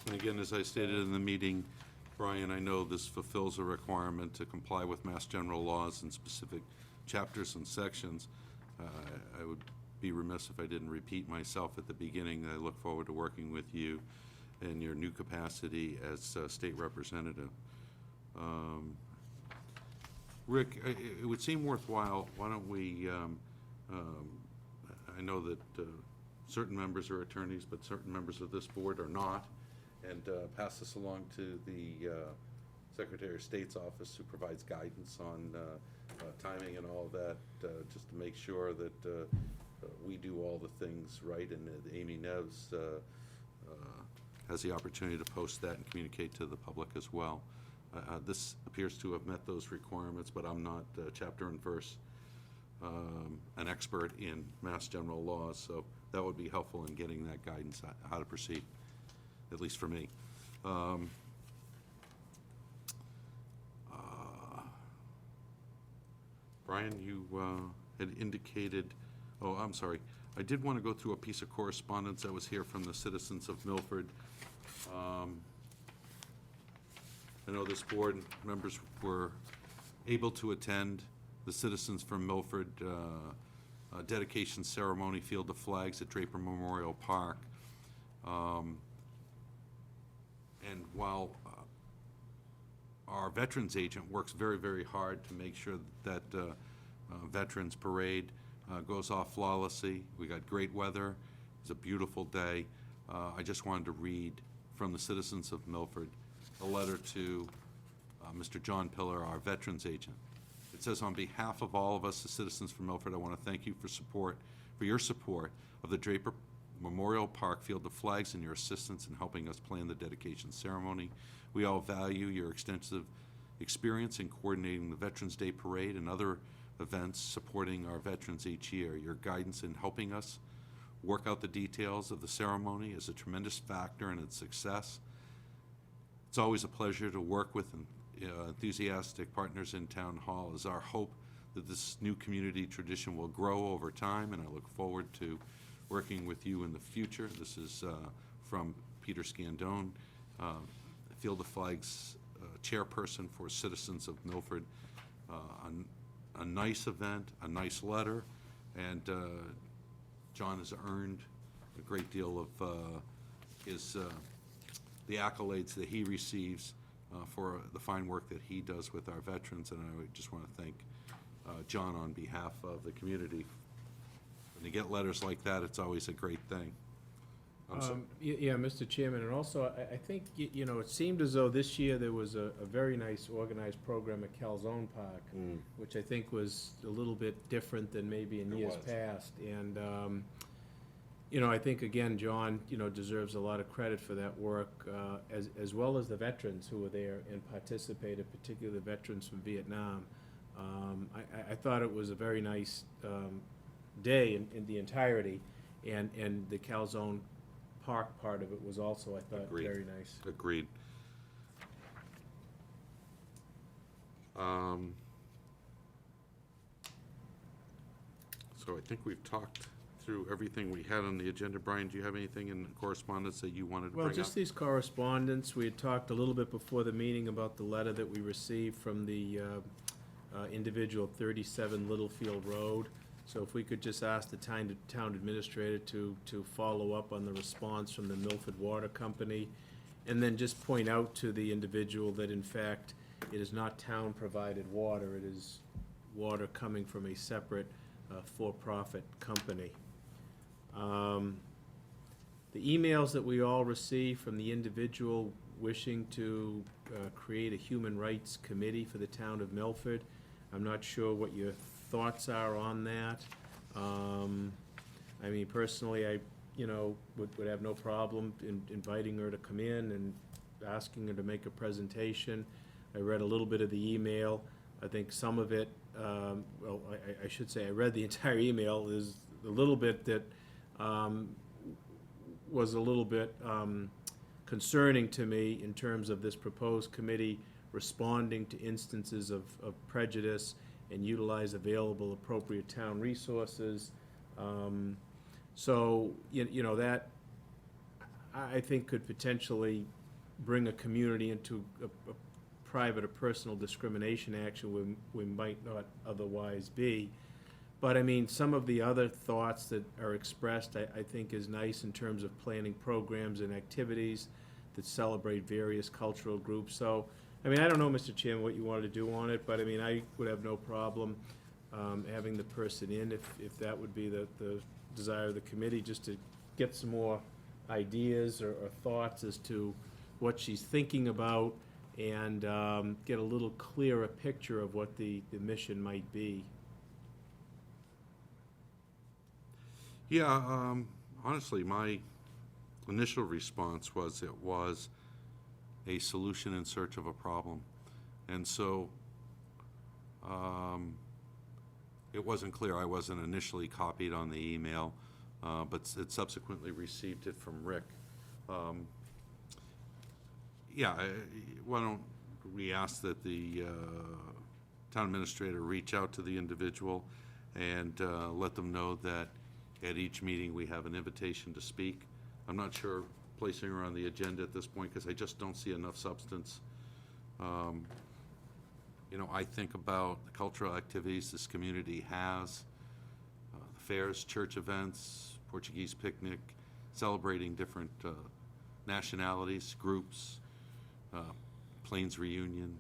And again, as I stated in the meeting, Brian, I know this fulfills a requirement to comply with Mass General laws and specific chapters and sections. I would be remiss if I didn't repeat myself at the beginning. I look forward to working with you in your new capacity as state representative. Rick, it would seem worthwhile, why don't we, I know that certain members are attorneys, but certain members of this board are not, and pass this along to the Secretary of State's office, who provides guidance on timing and all of that, just to make sure that we do all the things right, and that Amy Neves has the opportunity to post that and communicate to the public as well. This appears to have met those requirements, but I'm not chapter and verse an expert in Mass General laws, so that would be helpful in getting that guidance on how to proceed, at least for me. Brian, you had indicated, oh, I'm sorry, I did want to go through a piece of correspondence that was here from the citizens of Milford. I know this board members were able to attend the Citizens from Milford dedication ceremony, Field of Flags at Draper Memorial Park. And while our veterans agent works very, very hard to make sure that Veterans Parade goes off flawlessly, we got great weather, It's a beautiful day. I just wanted to read from the citizens of Milford a letter to Mr. John Pillar, our veterans agent. It says, on behalf of all of us, the citizens from Milford, I want to thank you for your support of the Draper Memorial Park Field of Flags and your assistance in helping us plan the dedication ceremony. We all value your extensive experience in coordinating the Veterans Day Parade and other events supporting our veterans each year. Your guidance in helping us work out the details of the ceremony is a tremendous factor in its success. It's always a pleasure to work with enthusiastic partners in Town Hall. It is our hope that this new community tradition will grow over time, and I look forward to working with you in the future. This is from Peter Scandone, Field of Flags chairperson for Citizens of Milford. A nice event, a nice letter, and John has earned a great deal of the accolades that he receives for the fine work that he does with our veterans, and I would just want to thank John on behalf of the community. When you get letters like that, it's always a great thing. Yeah, Mr. Chairman, and also, I think, you know, it seemed as though this year there was a very nice organized program at Calzone Park, which I think was a little bit different than maybe in years past. And, you know, I think, again, John, you know, deserves a lot of credit for that work, as well as the veterans who were there and participated, particularly the veterans from Vietnam. I thought it was a very nice day in the entirety, and the Calzone Park part of it was also, I thought, Agreed. very nice. Agreed. So I think we've talked through everything we had on the agenda. Brian, do you have anything in correspondence that you wanted to bring Well, up? just these correspondence, we had talked a little bit before the meeting about the letter that we received from the individual 37 Littlefield Road. So if we could just ask the town administrator to follow up on the response from the Milford Water Company, and then just point out to the individual that in fact it is not town-provided water, it is water coming from a separate for-profit company. The emails that we all receive from the individual wishing to create a human rights committee for the town of Milford, I'm not sure what your thoughts are on that. I mean, personally, I, you know, would have no problem in inviting her to come in and asking her to make a presentation. I read a little bit of the email. I think some of it, well, I should say I read the entire email. There's a little bit that was a little bit concerning to me in terms of this proposed committee responding to instances of prejudice and utilize available appropriate town resources. So, you know, that, I think, could potentially bring a community into a private or personal discrimination action where we might not otherwise be. But, I mean, some of the other thoughts that are expressed, I think, is nice in terms of planning programs and activities that celebrate various cultural groups. So, I mean, I don't know, Mr. Chairman, what you wanted to do on it, but I mean, I would have no problem having the person in if that would be the desire of the committee, just to get some more ideas or thoughts as to what she's thinking about and get a little clearer picture of what the mission might be. Yeah, honestly, my initial response was it was a solution in search of a problem. And so it wasn't clear. I wasn't initially copied on the email, but it subsequently received it from Rick. Yeah, why don't we ask that the town administrator reach out to the individual and let them know that at each meeting we have an invitation to speak. I'm not sure placing her on the agenda at this point because I just don't see enough substance. You know, I think about the cultural activities this community has, the fairs, church events, Portuguese picnic, celebrating different nationalities, groups, Plains reunion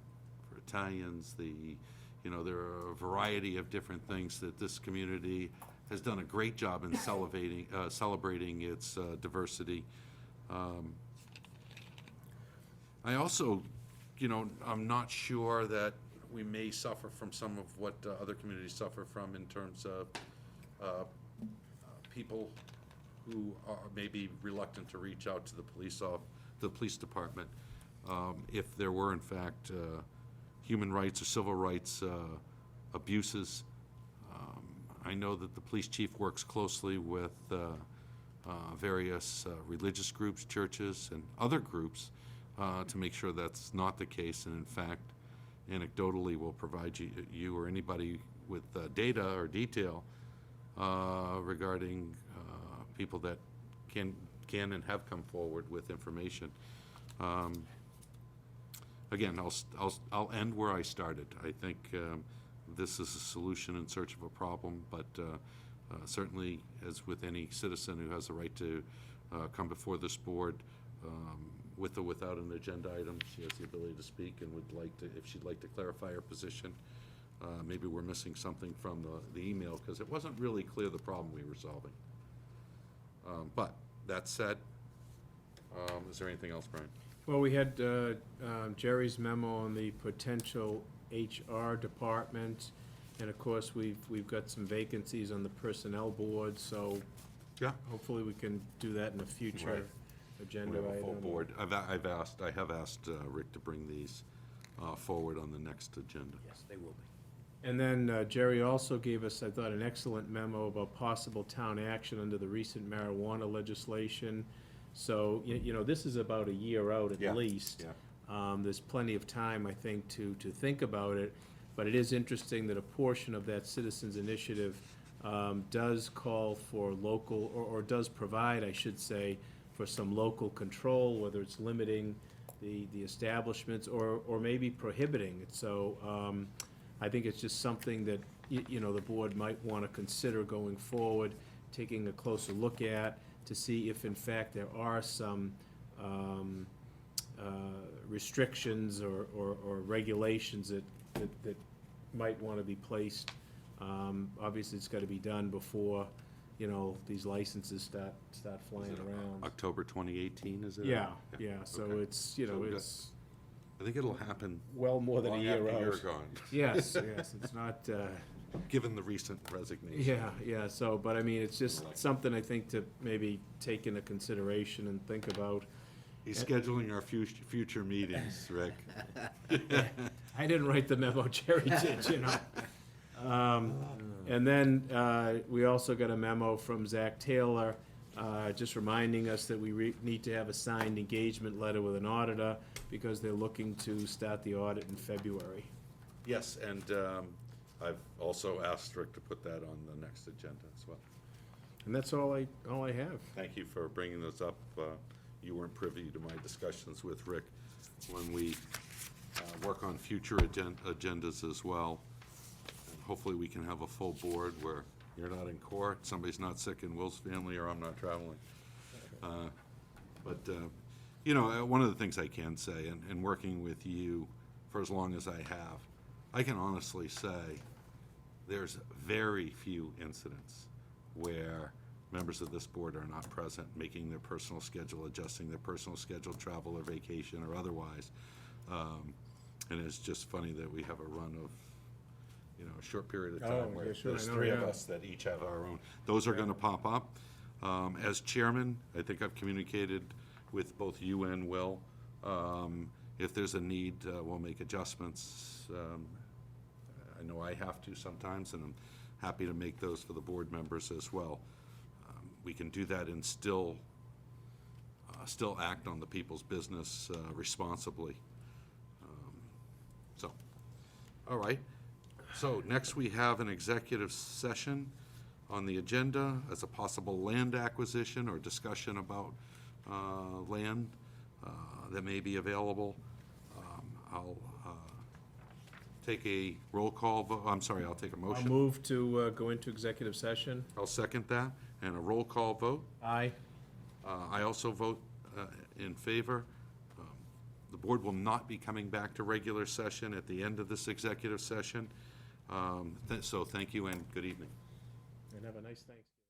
for Italians, the You know, there are a variety of different things that this community has done a great job in celebrating its diversity. I also, you know, I'm not sure that we may suffer from some of what other communities suffer from in terms of people who are maybe reluctant to reach out to the police department. If there were in fact human rights or civil rights abuses. I know that the police chief works closely with various religious groups, churches, and other groups to make sure that's not the case, and in fact, anecdotally will provide you or anybody with data or detail regarding people that can and have come forward with information. Again, I'll end where I started. I think this is a solution in search of a problem, but certainly, as with any citizen who has the right to come before this board, with or without an agenda item, she has the ability to speak and would like to, if she'd like to clarify her position. Maybe we're missing something from the email, because it wasn't really clear the problem we were solving. But that said, is there anything else, Brian? Well, we had Jerry's memo on the potential HR department, and of course, we've got some vacancies on the personnel board, so Yeah. hopefully we can do that in a future Right. agenda We have a full item. board. I have asked Rick to bring these forward on the next agenda. Yes, they will be. And then Jerry also gave us, I thought, an excellent memo about possible town action under the recent marijuana legislation. So, you know, this is about a year out Yeah, at least. yeah. There's plenty of time, I think, to think about it, but it is interesting that a portion of that citizens' initiative does call for local, or does provide, I should say, for some local control, whether it's limiting the establishments or maybe prohibiting it. So I think it's just something that, you know, the board might want to consider going forward, taking a closer look at, to see if in fact there are some restrictions or regulations that might want to be placed. Obviously, it's got to be done before, you know, these licenses start flying around. October 2018, is it? Yeah, so Okay. it's, you So know, we've got- it's I think it'll happen well more than a long year after you're out. gone, Yes, it's not, given the recent resignation. yeah, so, but I mean, it's just something I think to maybe take into consideration and think about. He's scheduling our future meetings, Rick. I didn't write the memo, Jerry did, you know. And then we also got a memo from Zach Taylor, just reminding us that we need to have a signed engagement letter with an auditor because they're looking to start the audit in February. Yes, and I've also asked Rick to put that on the next agenda as well. And that's all I have. Thank you for bringing those up. You weren't privy to my discussions with Rick when we work on future agendas as well. And hopefully we can have a full board where you're not in court, somebody's not sick in Will's family, or I'm not traveling. But you know, one of the things I can say, and working with you for as long as I have, I can honestly say there's very few incidents where members of this board are not present, making their personal schedule, adjusting their personal schedule, travel or vacation or otherwise. And it's just funny that we have a run of, you know, a short period of Oh, time where yeah, sure, there's I know, three of yeah. us that each have our own. Those are gonna pop up. As chairman, I think I've communicated with both you and Will. If there's a need, we'll make adjustments. I know I have to sometimes, and I'm happy to make those for the board members as well. We can do that and still act on the people's business responsibly. So, all right. So next we have an executive session on the agenda as a possible land acquisition or discussion about land that may be available. I'll take a roll call vote. I'm sorry, I'll take a I'll motion. move to go into executive session. I'll second that, and a roll call vote. Aye. I also vote in favor. The board will not be coming back to regular session at the end of this executive session. So thank you and good evening. And have a nice Thanksgiving.